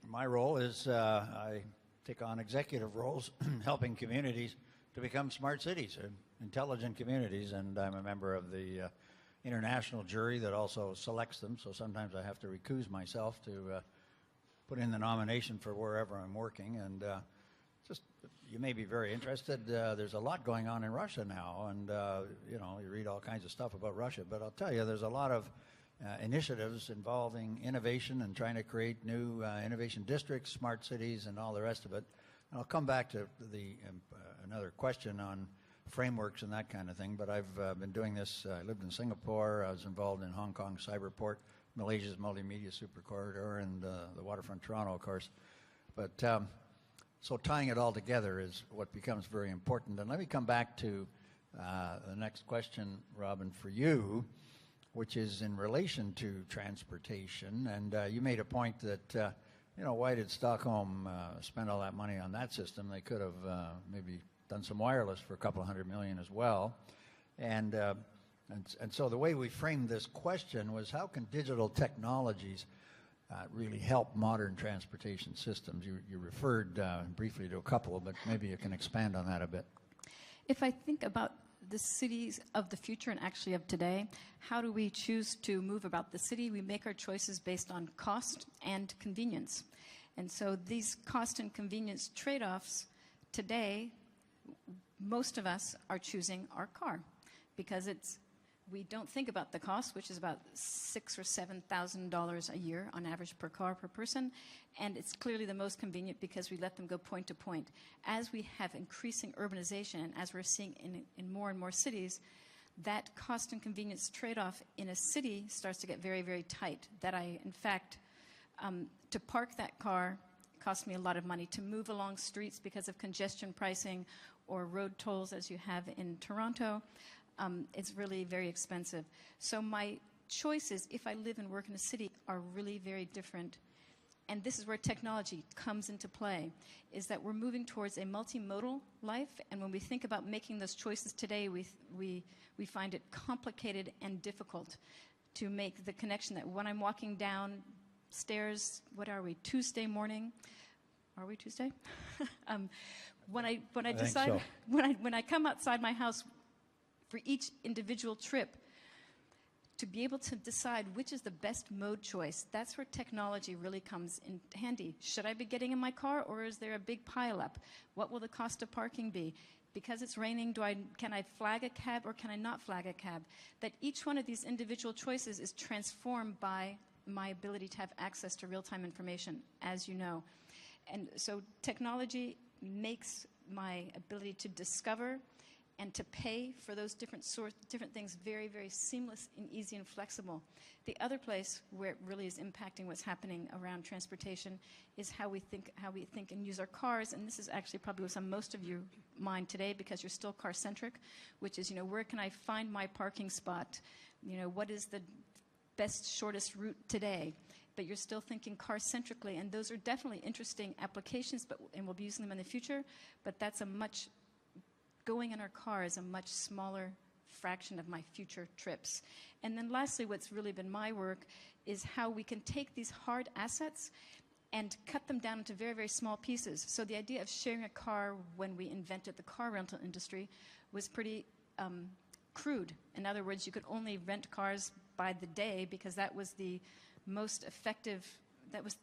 My role is I take on executive roles helping communities to become smart cities, intelligent communities, and I'm a member of the international jury that also selects them, so sometimes I have to recuse myself to put in the nomination for wherever I'm working. And just, you may be very interested, there's a lot going on in Russia now, and you read all kinds of stuff about Russia, but I'll tell you, there's a lot of initiatives involving innovation and trying to create new innovation districts, smart cities, and all the rest of it. And I'll come back to the another question on frameworks and that kind of thing, but I've been doing this. I lived in Singapore. I was involved in Hong Kong Cyberport, Malaysia's multimedia super corridor, and the waterfront Toronto, of course. But so tying it all together is what becomes very important. And let me come back to the next question, Robin, for you, which is in relation to transportation. And you made a point that, why did Stockholm spend all that money on that system? They could have maybe done some wireless for a couple of $100 million as well. And so the way we framed this question was, how can digital technologies really help modern transportation systems? You referred briefly to a couple, but maybe you can expand on that a bit. If I think about the cities of the future and actually of today, how do we choose to move about the city? We make our choices based on cost and convenience. And so these cost and convenience trade-offs today, most of us are choosing our car because it's we don't think about the cost, which is about $6,000 or $7,000 a year on average per car per person, and it's clearly the most convenient because we let them go point to point. As we have increasing urbanization, and as we're seeing in more and more cities, that cost and convenience trade-off in a city starts to get very, very tight. That in fact, to park that car costs me a lot of money. To move along streets because of congestion pricing or road tolls, as you have in Toronto, it's really very expensive. So my choices, if I live and work in a city, are really very different. And this is where technology comes into play, is that we're moving towards a multimodal life. And when we think about making those choices today, we find it complicated and difficult to make the connection that when I'm walking downstairs, what are we, Tuesday morning? Are we Tuesday? When I decide, so. when I come outside my house for each individual trip, to be able to decide which is the best mode choice, that's where technology really comes in handy. Should I be getting in my car, or is there a big pileup? What will the cost of parking be? Because it's raining, can I flag a cab or can I not flag a cab? That each one of these individual choices is transformed by my ability to have access to real-time information, as you know. And so technology makes my ability to discover and to pay for those different things very, very seamless and easy and flexible. The other place where it really is impacting what's happening around transportation is how we think and use our cars. And this is actually probably what's on most of your mind today, because you're still car-centric, which is, where can I find my parking spot? What is the best, shortest route today? But you're still thinking car-centrically, and those are definitely interesting applications, and we'll be using them in the future, but going in our car is a much smaller fraction of my future trips. And then lastly, what's really been my work is how we can take these hard assets and cut them down into very, very small pieces. So the idea of sharing a car when we invented the car rental industry was pretty crude. In other words, you could only rent cars by the day because that was the most effective, that was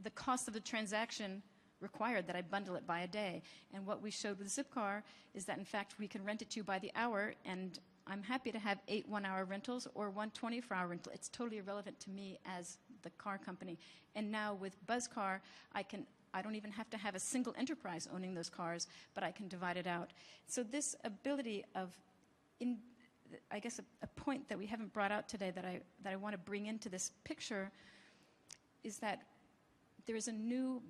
the cost of the transaction required that I bundle it by a day. And what we showed with Zipcar is that, in fact, we can rent it to you by the hour, and I'm happy to have 8 one-hour rentals or 1 24-hour rental. It's totally irrelevant to me as the car company. And now with BuzzCar, I don't even have to have a single enterprise owning those cars, but I can divide it out. So this ability of, I guess a point that we haven't brought out today that I want to bring into this picture is that there is a new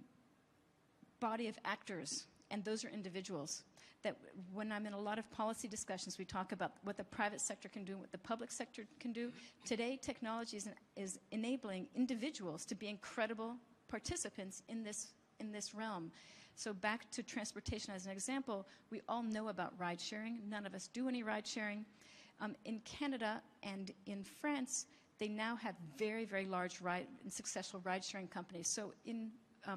body of actors, and those are individuals. That when I'm in a lot of policy discussions, we talk about what the private sector can do and what the public sector can do. Today, technology is enabling individuals to be incredible participants in this realm. So back to transportation as an example, we all know about ride sharing. None of us do any ride sharing. In Canada and in France, they now have very, very large and successful ride sharing companies. So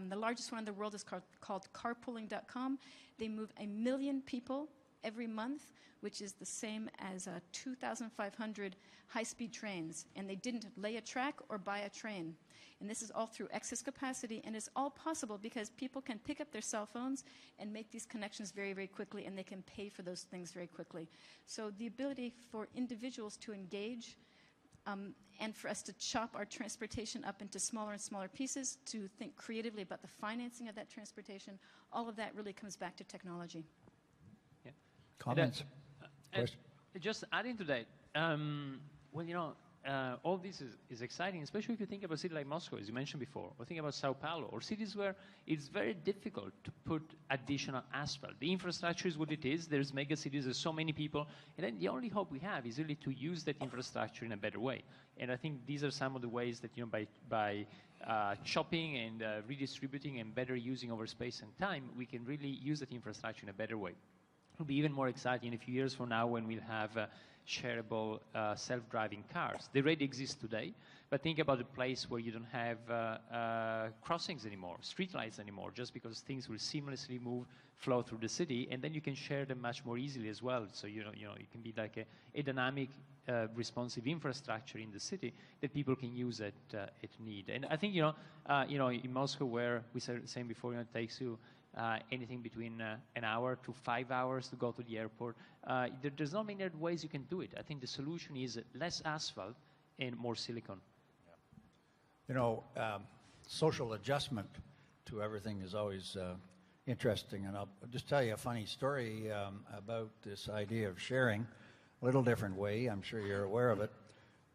the largest one in the world is called carpooling.com. They move 1 million people every month, which is the same as 2,500 high-speed trains. And they didn't lay a track or buy a train. And this is all through excess capacity, and it's all possible because people can pick up their cell phones and make these connections very, very quickly, and they can pay for those things very quickly. So the ability for individuals to engage and for us to chop our transportation up into smaller and smaller pieces, to think creatively about the financing of that transportation, all of that really comes back to technology. Yeah. Comments? Question? Just adding to that, all this is exciting, especially if you think about a city like Moscow, as you mentioned before, or think about Sao Paulo, or cities where it's very difficult to put additional asphalt. The infrastructure is what it is. There's mega cities, there's so many people, and then the only hope we have is really to use that infrastructure in a better way. And I think these are some of the ways that, by chopping and redistributing and better using our space and time, we can really use that infrastructure in a better way. It'll be even more exciting in a few years from now when we'll have shareable self-driving cars. They already exist today, but think about a place where you don't have crossings anymore, streetlights anymore, just because things will seamlessly flow through the city, and then you can share them much more easily as well. So it can be like a dynamic, responsive infrastructure in the city that people can use at need. And I think in Moscow, where we were saying before, it takes you anything between an hour to 5 hours to go to the airport. There's not many other ways you can do it. I think the solution is less asphalt and more silicon. You know, social adjustment to everything is always interesting. And I'll just tell you a funny story about this idea of sharing. A little different way. I'm sure you're aware of it.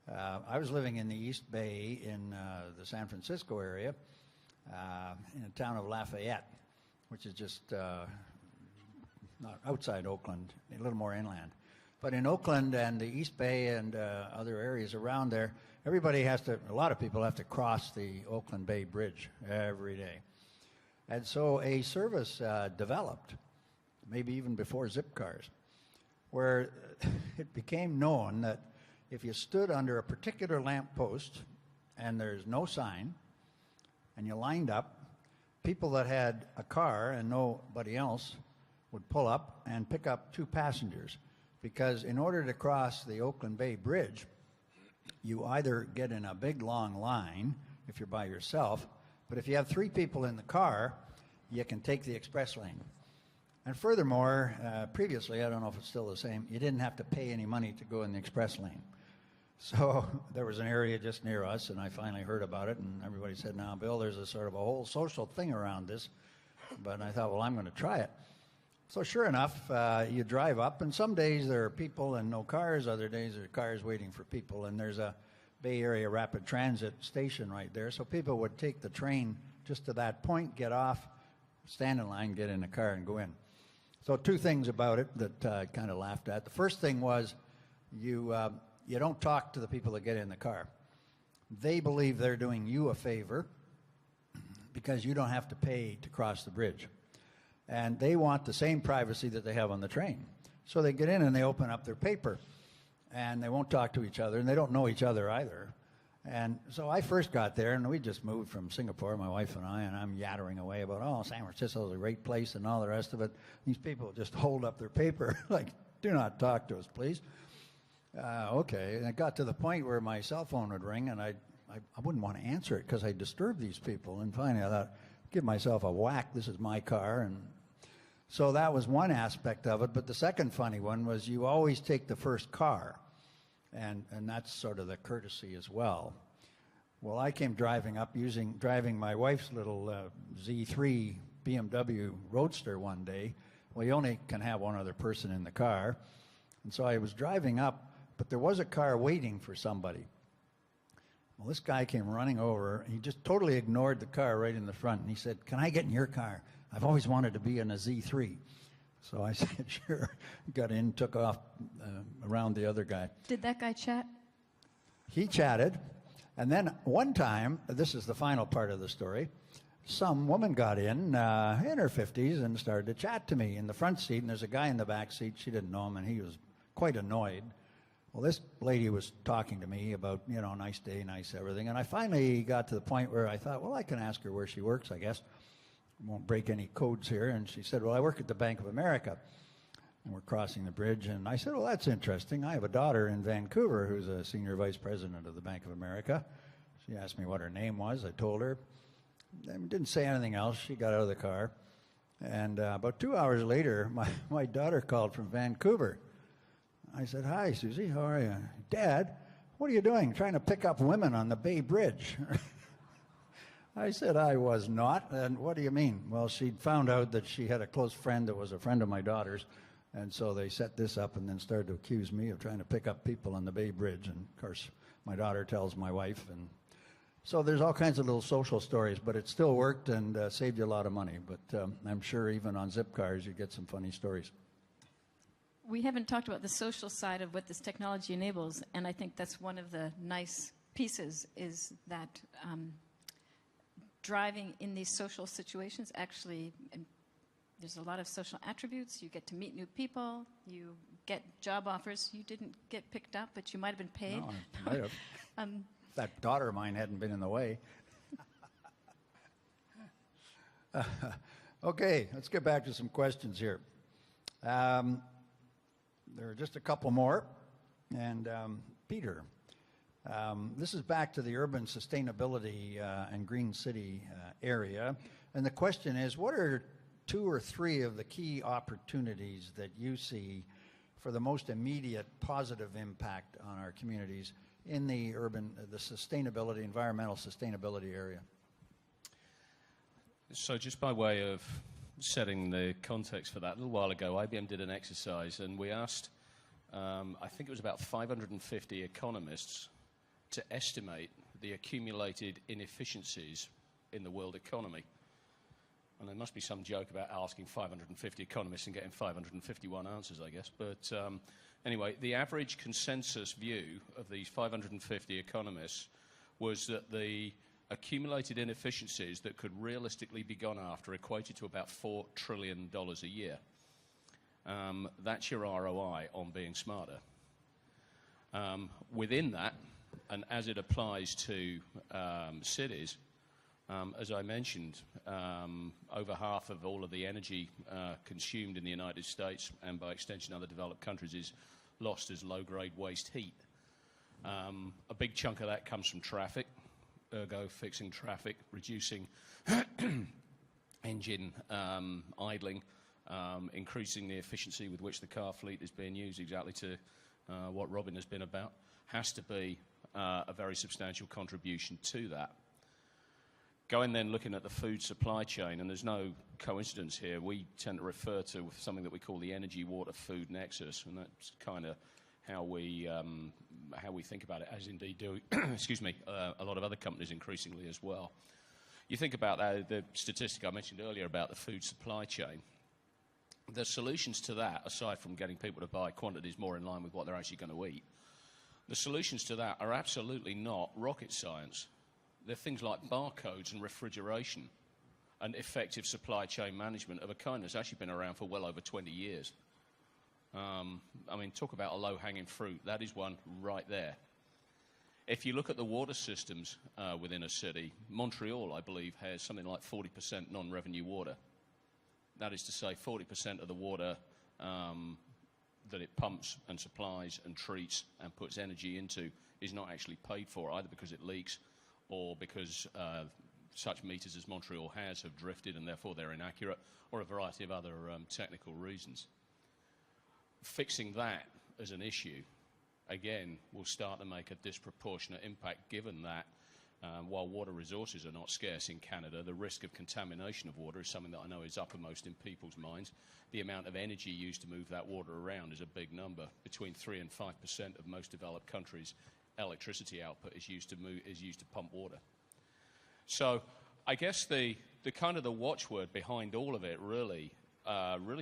I was living in the East Bay in the San Francisco area, in the town of Lafayette, which is just not outside Oakland, a little more inland. But in Oakland and the East Bay and other areas around there, a lot of people have to cross the Oakland Bay Bridge every day. And so a service developed, maybe even before zip cars, where it became known that if you stood under a particular lamppost and there's no sign, and you lined up, people that had a car and nobody else would pull up and pick up 2 passengers. Because in order to cross the Oakland Bay Bridge, you either get in a big long line if you're by yourself, but if you have 3 people in the car, you can take the express lane. And furthermore, previously, I don't know if it's still the same, you didn't have to pay any money to go in the express lane. So there was an area just near us, and I finally heard about it, and everybody said, now, Bill, there's a sort of a whole social thing around this. But I thought, well, I'm going to try it. So sure enough, you drive up, and some days there are people and no cars, other days there are cars waiting for people, and there's a Bay Area Rapid Transit station right there. So people would take the train just to that point, get off, stand in line, get in the car, and go in. So 2 things about it that I kind of laughed at. The first thing was you don't talk to the people that get in the car. They believe they're doing you a favor because you don't have to pay to cross the bridge. And they want the same privacy that they have on the train. So they get in and they open up their paper, and they won't talk to each other, and they don't know each other either. And so I first got there, and we just moved from Singapore, my wife and I'm yattering away about, oh, San Francisco is a great place and all the rest of it. These people just hold up their paper like, do not talk to us, please. Okay, and it got to the point where my cell phone would ring, and I wouldn't want to answer it because I disturbed these people. And finally I thought, give myself a whack, this is my car. And so that was one aspect of it. But the second funny one was you always take the first car. And that's sort of the courtesy as well. Well, I came driving up driving my wife's little Z3 BMW Roadster one day. Well, you only can have one other person in the car. And so I was driving up, but there was a car waiting for somebody. Well, this guy came running over, and he just totally ignored the car right in the front. And he said, can I get in your car? I've always wanted to be in a Z3. So I said, sure. Got in, took off around the other guy. Did that guy chat? He chatted. And then one time, this is the final part of the story, some woman got in her 50s and started to chat to me in the front seat. And there's a guy in the back seat. She didn't know him, and he was quite annoyed. Well, this lady was talking to me about, nice day, nice everything. And I finally got to the point where I thought, well, I can ask her where she works, I guess. Won't break any codes here. And she said, well, I work at the Bank of America. And we're crossing the bridge. And I said, well, that's interesting. I have a daughter in Vancouver who's a senior vice president of the Bank of America. She asked me what her name was. I told her. I didn't say anything else. She got out of the car. And about 2 hours later, my daughter called from Vancouver. I said, hi, Susie, how are you? Dad, what are you doing? Trying to pick up women on the Bay Bridge. I said, I was not. And what do you mean? Well, she'd found out that she had a close friend that was a friend of my daughter's. And so they set this up and then started to accuse me of trying to pick up people on the Bay Bridge. And, of course, my daughter tells my wife. And so there's all kinds of little social stories, but it still worked and saved you a lot of money. But I'm sure even on zip cars you get some funny stories. We haven't talked about the social side of what this technology enables, and I think that's one of the nice pieces is that driving in these social situations actually, there's a lot of social attributes. You get to meet new people. You get job offers. You didn't get picked up, but you might have been paid. No, I might have. That daughter of mine hadn't been in the way. Okay, let's get back to some questions here. There are just a couple more. And Peter, this is back to the urban sustainability and green city area. And the question is, what are 2 or 3 of the key opportunities that you see for the most immediate positive impact on our communities in the sustainability, environmental sustainability area? So just by way of setting the context for that, a little while ago, IBM did an exercise, and we asked, I think it was about 550 economists to estimate the accumulated inefficiencies in the world economy. And there must be some joke about asking 550 economists and getting 551 answers, I guess. But anyway, the average consensus view of these 550 economists was that the accumulated inefficiencies that could realistically be gone after equated to about $4 trillion a year. That's your ROI on being smarter. Within that, and as it applies to cities, as I mentioned, over half of all of the energy consumed in the United States and by extension other developed countries is lost as low-grade waste heat. A big chunk of that comes from traffic, ergo fixing traffic, reducing engine idling, increasing the efficiency with which the car fleet is being used, exactly to what Robin has been about, has to be a very substantial contribution to that. Going then looking at the food supply chain, and there's no coincidence here, we tend to refer to something that we call the energy, water, food nexus, and that's kind of how we think about it, as indeed do, excuse me, a lot of other companies increasingly as well. You think about that, the statistic I mentioned earlier about the food supply chain. The solutions to that, aside from getting people to buy quantities more in line with what they're actually going to eat, the solutions to that are absolutely not rocket science. They're things like barcodes and refrigeration and effective supply chain management of a kind that's actually been around for well over 20 years. I mean, talk about a low-hanging fruit. That is one right there. If you look at the water systems within a city, Montreal, I believe, has something like 40% non-revenue water. That is to say 40% of the water that it pumps and supplies and treats and puts energy into is not actually paid for, either because it leaks or because such meters as Montreal has have drifted and therefore they're inaccurate, or a variety of other technical reasons. Fixing that as an issue, again, will start to make a disproportionate impact, given that while water resources are not scarce in Canada, the risk of contamination of water is something that I know is uppermost in people's minds. The amount of energy used to move that water around is a big number. Between 3 and 5% of most developed countries' electricity output is used to pump water. So I guess the kind of the watchword behind all of it really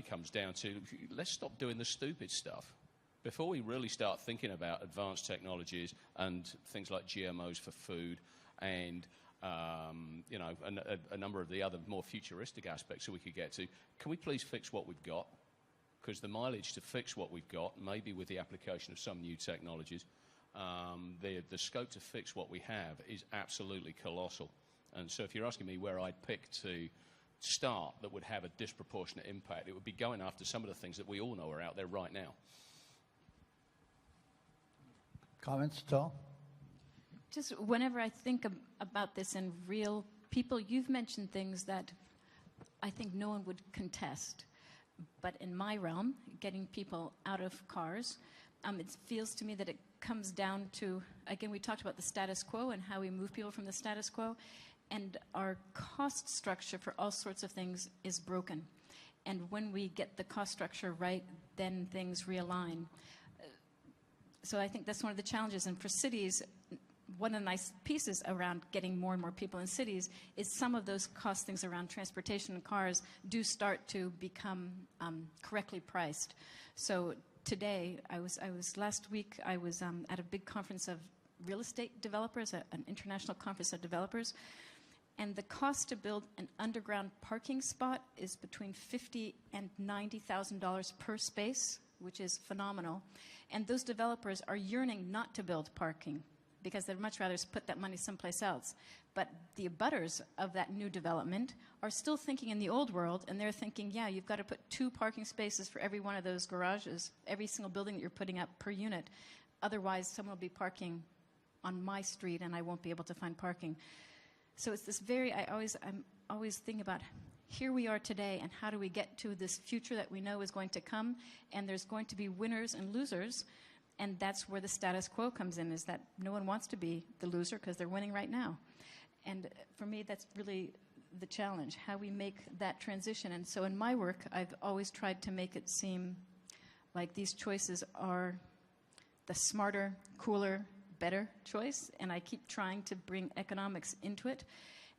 comes down to, let's stop doing the stupid stuff. Before we really start thinking about advanced technologies and things like GMOs for food and a number of the other more futuristic aspects that we could get to, can we please fix what we've got? Because the mileage to fix what we've got, maybe with the application of some new technologies, the scope to fix what we have is absolutely colossal. And so if you're asking me where I'd pick to start that would have a disproportionate impact, it would be going after some of the things that we all know are out there right now. Comments at all? Just whenever I think about this in real people, you've mentioned things that I think no one would contest. But in my realm, getting people out of cars, it feels to me that it comes down to, again, we talked about the status quo and how we move people from the status quo, and our cost structure for all sorts of things is broken. And when we get the cost structure right, then things realign. So I think that's one of the challenges. And for cities, one of the nice pieces around getting more and more people in cities is some of those cost things around transportation and cars do start to become correctly priced. So today, last week, I was at a big conference of real estate developers, an international conference of developers, and the cost to build an underground parking spot is between $50,000 and $90,000 per space, which is phenomenal. And those developers are yearning not to build parking because they'd much rather put that money someplace else. But the abutters of that new development are still thinking in the old world, and they're thinking, yeah, you've got to put 2 parking spaces for every one of those garages, every single building that you're putting up per unit. Otherwise, someone will be parking on my street, and I won't be able to find parking. So it's this I'm always thinking about here we are today, and how do we get to this future that we know is going to come, and there's going to be winners and losers, and that's where the status quo comes in, is that no one wants to be the loser because they're winning right now. And for me, that's really the challenge, how we make that transition. And so in my work, I've always tried to make it seem like these choices are the smarter, cooler, better choice, and I keep trying to bring economics into it.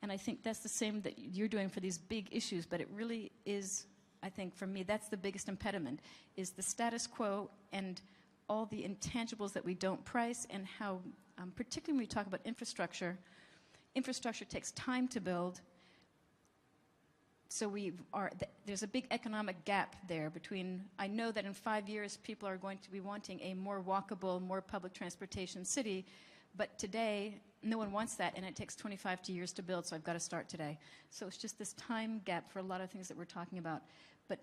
And I think that's the same that you're doing for these big issues, but it really is, I think for me, that's the biggest impediment, is the status quo and all the intangibles that we don't price, and how, particularly when we talk about infrastructure, infrastructure takes time to build. So there's a big economic gap there between, I know that in 5 years people are going to be wanting a more walkable, more public transportation city, but today no one wants that, and it takes 25 years to build, so I've got to start today. So it's just this time gap for a lot of things that we're talking about. But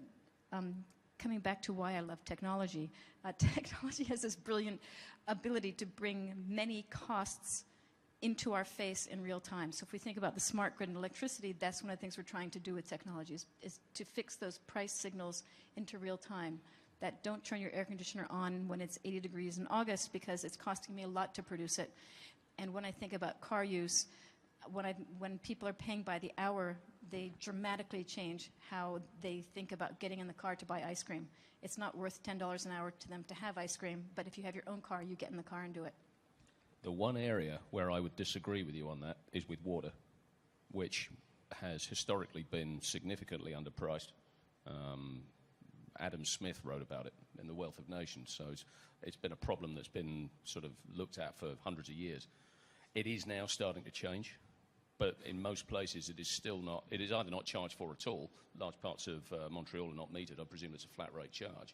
coming back to why I love technology, technology has this brilliant ability to bring many costs into our face in real time. So if we think about the smart grid and electricity, that's one of the things we're trying to do with technology, is to fix those price signals into real time, that don't turn your air conditioner on when it's 80 degrees in August because it's costing me a lot to produce it. And when I think about car use, when people are paying by the hour, they dramatically change how they think about getting in the car to buy ice cream. It's not worth $10 an hour to them to have ice cream, but if you have your own car, you get in the car and do it. The one area where I would disagree with you on that is with water, which has historically been significantly underpriced. Adam Smith wrote about it in The Wealth of Nations, so it's been a problem that's been sort of looked at for hundreds of years. It is now starting to change, but in most places it is still not. It is either not charged for at all. Large parts of Montreal are not metered. I presume it's a flat rate charge,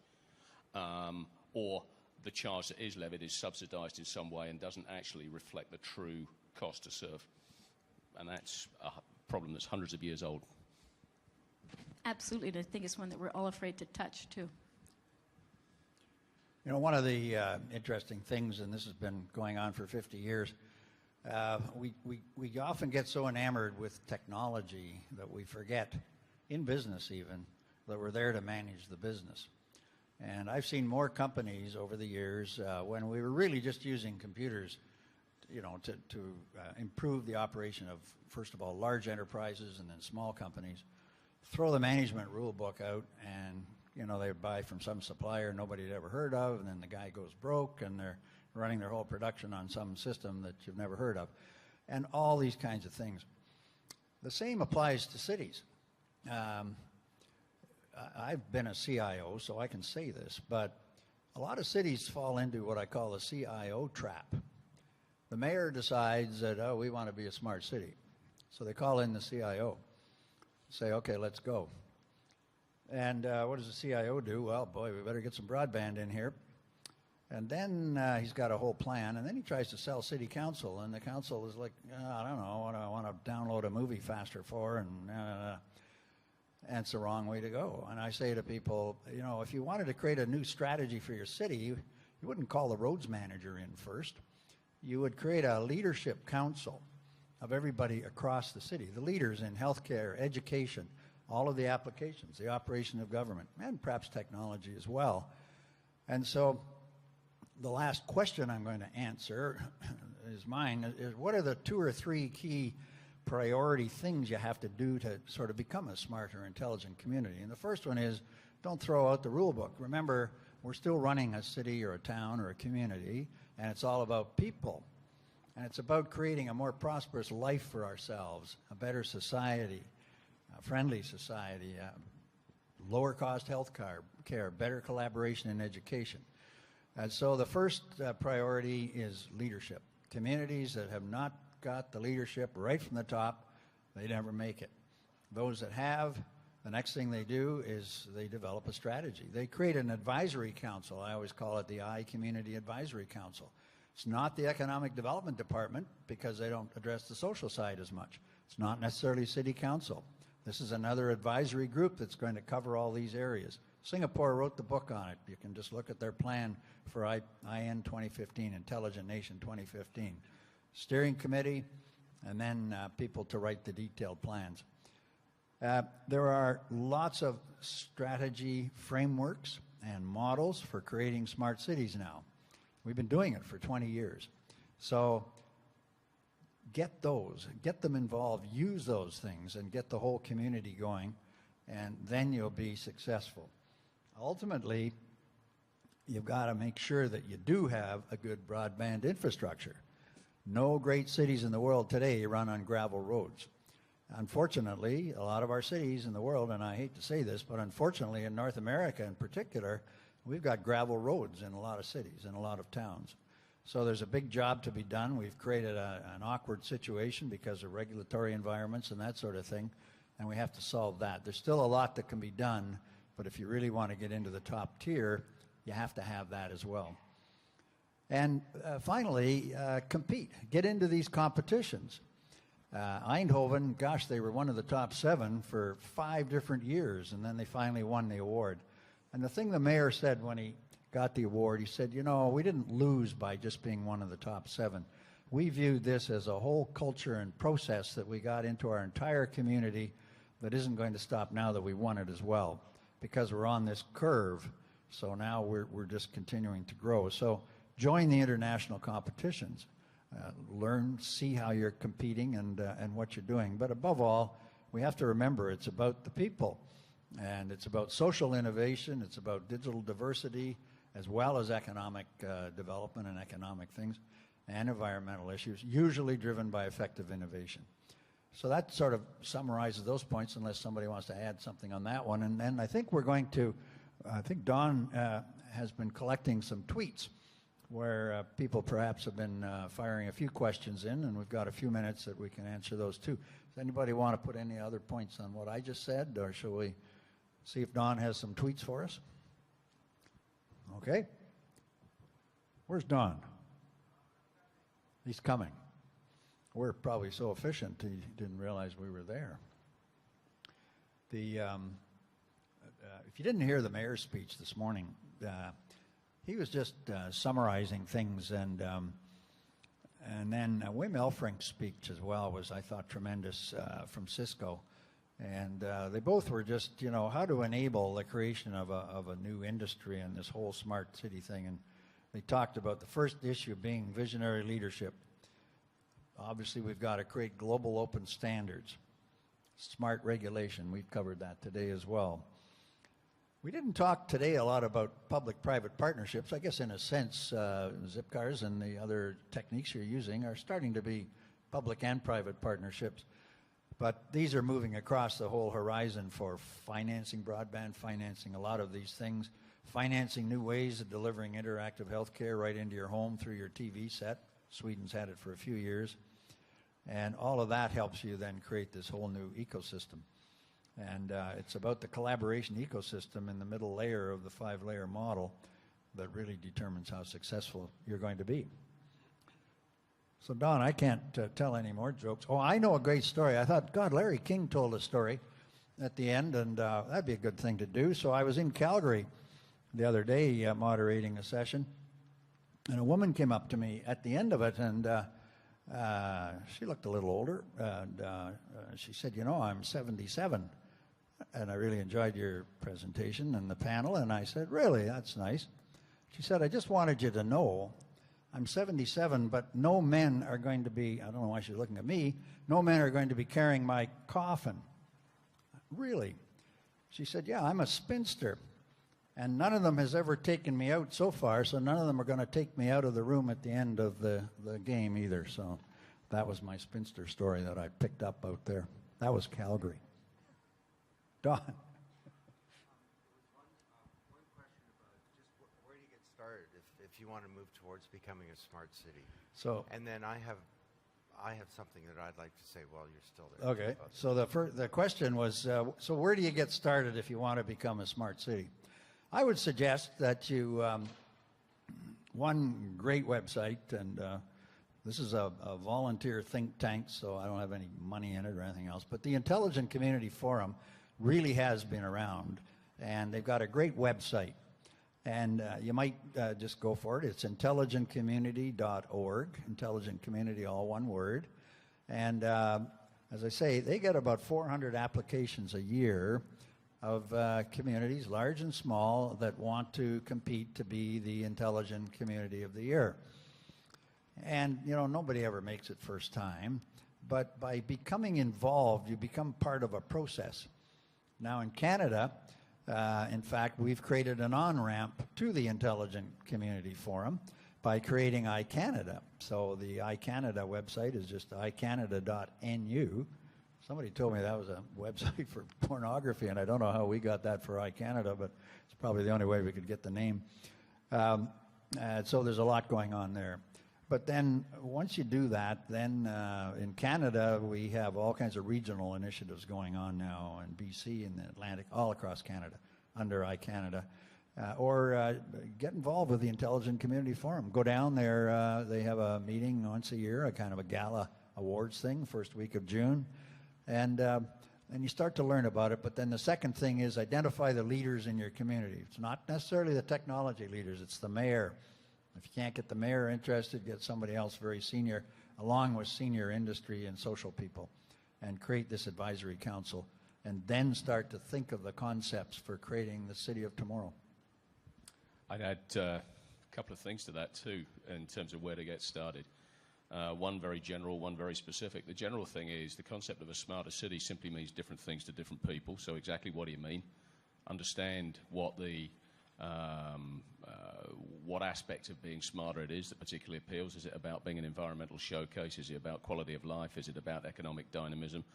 or the charge that is levied is subsidised in some way and doesn't actually reflect the true cost to serve. And that's a problem that's hundreds of years old. Absolutely, and I think it's one that we're all afraid to touch, too. You know, one of the interesting things, and this has been going on for 50 years, we often get so enamored with technology that we forget, in business even, that we're there to manage the business. And I've seen more companies over the years when we were really just using computers, you know, to improve the operation of, first of all, large enterprises and then small companies, throw the management rule book out, and, you know, they buy from some supplier nobody had ever heard of, and then the guy goes broke, and they're running their whole production on some system that you've never heard of, and all these kinds of things. The same applies to cities. I've been a CIO, so I can say this, but a lot of cities fall into what I call the CIO trap. The mayor decides that, oh, we want to be a smart city. So they call in the CIO, say, okay, let's go. And what does the CIO do? Well, boy, we better get some broadband in here. And then he's got a whole plan, and then he tries to sell city council, and the council is like, I don't know what I want to download a movie faster for, and it's the wrong way to go. And I say to people, you know, if you wanted to create a new strategy for your city, you wouldn't call the roads manager in first. You would create a leadership council of everybody across the city, the leaders in healthcare, education, all of the applications, the operation of government, and perhaps technology as well. And so the last question I'm going to answer is mine, is what are the 2 or 3 key priority things you have to do to sort of become a smarter, intelligent community? And the first one is, don't throw out the rule book. Remember, we're still running a city or a town or a community, and it's all about people. And it's about creating a more prosperous life for ourselves, a better society, a friendly society, lower cost health care, better collaboration in education. And so the first priority is leadership. Communities that have not got the leadership right from the top, they never make it. Those that have, the next thing they do is they develop a strategy. They create an advisory council. I always call it the I-Community Advisory Council. It's not the Economic Development Department because they don't address the social side as much. It's not necessarily City Council. This is another advisory group that's going to cover all these areas. Singapore wrote the book on it. You can just look at their plan for IN 2015, Intelligent Nation 2015. Steering committee, and then people to write the detailed plans. There are lots of strategy frameworks and models for creating smart cities now. We've been doing it for 20 years. So get those, get them involved, use those things, and get the whole community going, and then you'll be successful. Ultimately, you've got to make sure that you do have a good broadband infrastructure. No great cities in the world today run on gravel roads. Unfortunately, a lot of our cities in the world, and I hate to say this, but unfortunately in North America in particular, we've got gravel roads in a lot of cities, in a lot of towns. So there's a big job to be done. We've created an awkward situation because of regulatory environments and that sort of thing, and we have to solve that. There's still a lot that can be done, but if you really want to get into the top tier, you have to have that as well. And finally, compete. Get into these competitions. Eindhoven, gosh, they were one of the top 7 for 5 different years, and then they finally won the award. And the thing the mayor said when he got the award, he said, you know, we didn't lose by just being one of the top 7. We viewed this as a whole culture and process that we got into our entire community that isn't going to stop now that we won it as well, because we're on this curve. So now we're just continuing to grow. So join the international competitions. Learn, see how you're competing and what you're doing. But above all, we have to remember it's about the people. And it's about social innovation. It's about digital diversity, as well as economic development and economic things, and environmental issues, usually driven by effective innovation. So that sort of summarizes those points, unless somebody wants to add something on that one. And then I think we're going to, I think Don has been collecting some tweets where people perhaps have been firing a few questions in, and we've got a few minutes that we can answer those too. Does anybody want to put any other points on what I just said, or shall we see if Don has some tweets for us? Okay. Where's Don? He's coming. We're probably so efficient he didn't realize we were there. If you didn't hear the mayor's speech this morning, he was just summarizing things, and then Wim Elfrink's speech as well was, I thought, tremendous from Cisco. And they both were just, you know, how to enable the creation of a new industry and this whole smart city thing. And they talked about the first issue being visionary leadership. Obviously, we've got to create global open standards, smart regulation. We've covered that today as well. We didn't talk today a lot about public-private partnerships. I guess in a sense, Zipcars and the other techniques you're using are starting to be public and private partnerships. But these are moving across the whole horizon for financing broadband, financing a lot of these things, financing new ways of delivering interactive healthcare right into your home through your TV set. Sweden's had it for a few years. And all of that helps you then create this whole new ecosystem. And it's about the collaboration ecosystem in the middle layer of the 5-layer model that really determines how successful you're going to be. So, Don, I can't tell any more jokes. Oh, I know a great story. I thought, God, Larry King told a story at the end, and that'd be a good thing to do. So I was in Calgary the other day moderating a session, and a woman came up to me at the end of it, and she looked a little older, and she said, you know, I'm 77. And I really enjoyed your presentation and the panel. And I said, really, that's nice. She said, I just wanted you to know I'm 77, but no men are going to be, I don't know why she's looking at me, no men are going to be carrying my coffin. Really? She said, yeah, I'm a spinster. And none of them has ever taken me out so far, so none of them are going to take me out of the room at the end of the game either. So that was my spinster story that I picked up out there. That was Calgary. Don. One question about just where do you get started if you want to move towards becoming a smart city? So, and then I have something that I'd like to say while you're still there. Okay. So the question was, so where do you get started if you want to become a smart city? I would suggest that you, one great website, and this is a volunteer think tank, so I don't have any money in it or anything else, but the Intelligent Community Forum really has been around, and they've got a great website. And you might just go for it. It's intelligentcommunity.org, intelligent community, all one word. And as I say, they get about 400 applications a year of communities, large and small, that want to compete to be the Intelligent Community of the Year. And, you know, nobody ever makes it first time, but by becoming involved, you become part of a process. Now in Canada, in fact, we've created an on-ramp to the Intelligent Community Forum by creating iCanada. So the iCanada website is just icanada.nu. Somebody told me that was a website for pornography, and I don't know how we got that for iCanada, but it's probably the only way we could get the name. So there's a lot going on there. But then once you do that, then in Canada, we have all kinds of regional initiatives going on now in BC and the Atlantic, all across Canada, under iCanada. Or get involved with the Intelligent Community Forum. Go down there. They have a meeting once a year, a kind of a gala awards thing, first week of June. And you start to learn about it. But then the second thing is identify the leaders in your community. It's not necessarily the technology leaders. It's the mayor. If you can't get the mayor interested, get somebody else very senior, along with senior industry and social people, and create this advisory council, and then start to think of the concepts for creating the city of tomorrow. I'd add a couple of things to that too, in terms of where to get started. One very general, one very specific. The general thing is the concept of a smarter city simply means different things to different people. So exactly what do you mean? Understand what the what aspect of being smarter it is that particularly appeals. Is it about being an environmental showcase? Is it about quality of life? Is it about economic dynamism?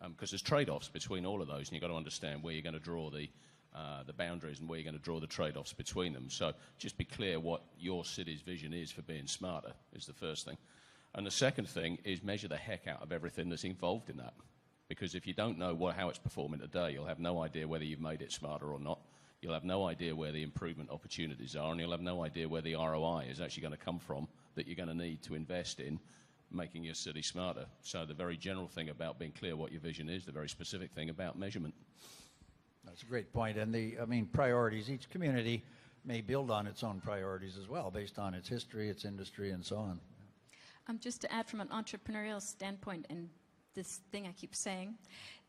Because there's trade-offs between all of those, and you've got to understand where you're going to draw the boundaries and where you're going to draw the trade-offs between them. So just be clear what your city's vision is for being smarter is the first thing. And the second thing is measure the heck out of everything that's involved in that. Because if you don't know how it's performing today, you'll have no idea whether you've made it smarter or not. You'll have no idea where the improvement opportunities are, and you'll have no idea where the ROI is actually going to come from that you're going to need to invest in making your city smarter. So the very general thing about being clear what your vision is, the very specific thing about measurement. That's a great point. And priorities, each community may build on its own priorities as well, based on its history, its industry, and so on. Just to add from an entrepreneurial standpoint, and this thing I keep saying,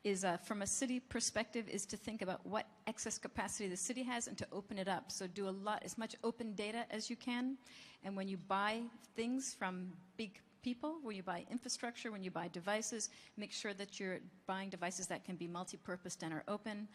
is from a city perspective is to think about what excess capacity the city has and to open it up. So do as much open data as you can. And when you buy things from big people, when you buy infrastructure, when you buy devices, make sure that you're buying devices that can be multi-purposed and are open,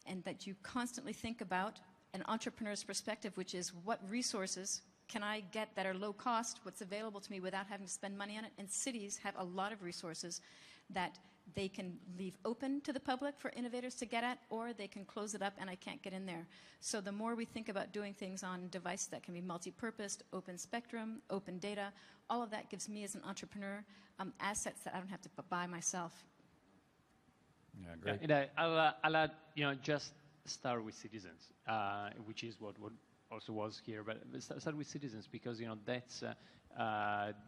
and that you constantly think about an entrepreneur's perspective, which is what resources can I get that are low cost, what's available to me without having to spend money on it. And cities have a lot of resources that they can leave open to the public for innovators to get at, or they can close it up and I can't get in there. So the more we think about doing things on devices that can be multi-purposed, open spectrum, open data, all of that gives me as an entrepreneur assets that I don't have to buy myself. Yeah, great. I'll add, just start with citizens, which is what also was here, but start with citizens, because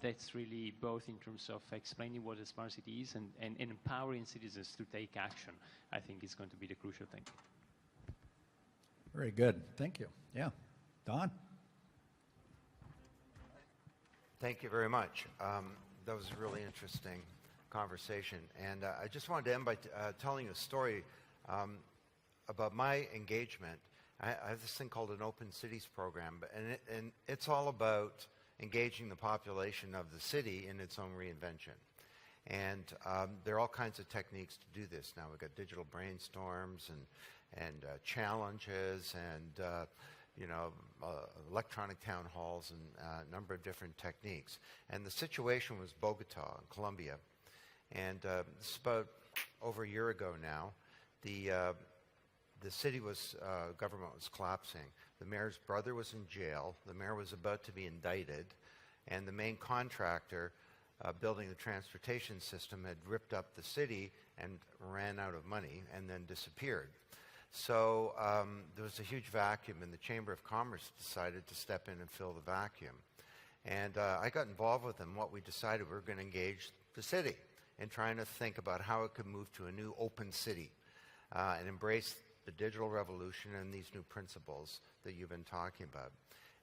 that's really both in terms of explaining what a smart city is and empowering citizens to take action. I think is going to be the crucial thing. Very good. Thank you. Yeah. Don? Thank you very much. That was a really interesting conversation. And I just wanted to end by telling you a story about my engagement. I have this thing called an Open Cities program, and it's all about engaging the population of the city in its own reinvention. And there are all kinds of techniques to do this now. We've got digital brainstorms and challenges and electronic town halls and a number of different techniques. And the situation was Bogota in Colombia. And this is about over a year ago now. The city government was collapsing. The mayor's brother was in jail. The mayor was about to be indicted. And the main contractor building the transportation system had ripped up the city and ran out of money and then disappeared. So there was a huge vacuum, and the Chamber of Commerce decided to step in and fill the vacuum. And I got involved with them. What we decided, we were going to engage the city in trying to think about how it could move to a new open city and embrace the digital revolution and these new principles that you've been talking about.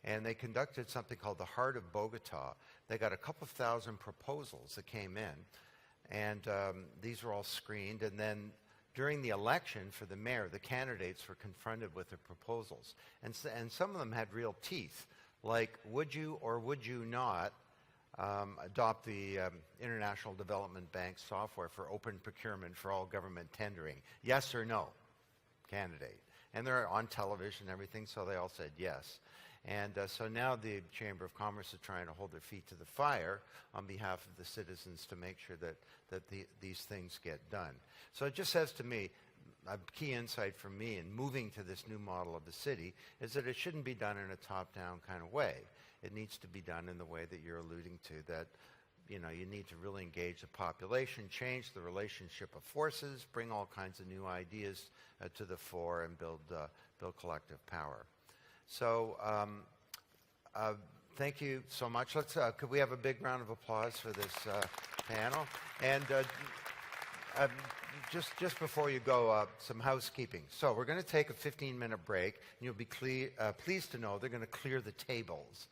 And they conducted something called the Heart of Bogota. They got a couple of thousand proposals that came in, And these were all screened. And then during the election for the mayor, the candidates were confronted with their proposals. And some of them had real teeth, like would you or would you not adopt the International Development Bank software for open procurement for all government tendering? Yes or no, candidate. And they're on television and everything, so they all said yes. And so now the Chamber of Commerce is trying to hold their feet to the fire on behalf of the citizens to make sure that these things get done. So it just says to me, a key insight for me in moving to this new model of the city is that it shouldn't be done in a top-down kind of way. It needs to be done in the way that you're alluding to, that you need to really engage the population, change the relationship of forces, bring all kinds of new ideas to the fore, and build collective power. So thank you so much. Could we have a big round of applause for this panel? And just before you go, some housekeeping. So we're going to take a 15-minute break, and you'll be pleased to know they're going to clear the tables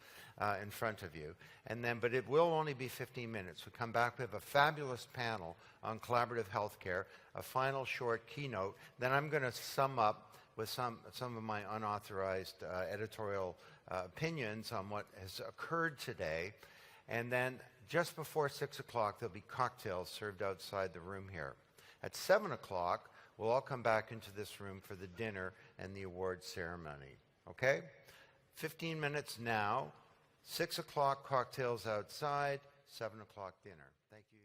in front of you. And then, but it will only be 15 minutes. We come back, we have a fabulous panel on collaborative healthcare, a final short keynote. Then I'm going to sum up with some of my unauthorized editorial opinions on what has occurred today. And then just before 6 o'clock, there'll be cocktails served outside the room here. At 7 o'clock, we'll all come back into this room for the dinner and the award ceremony. Okay? 15 minutes now, 6 o'clock cocktails outside, 7 o'clock dinner. Thank you.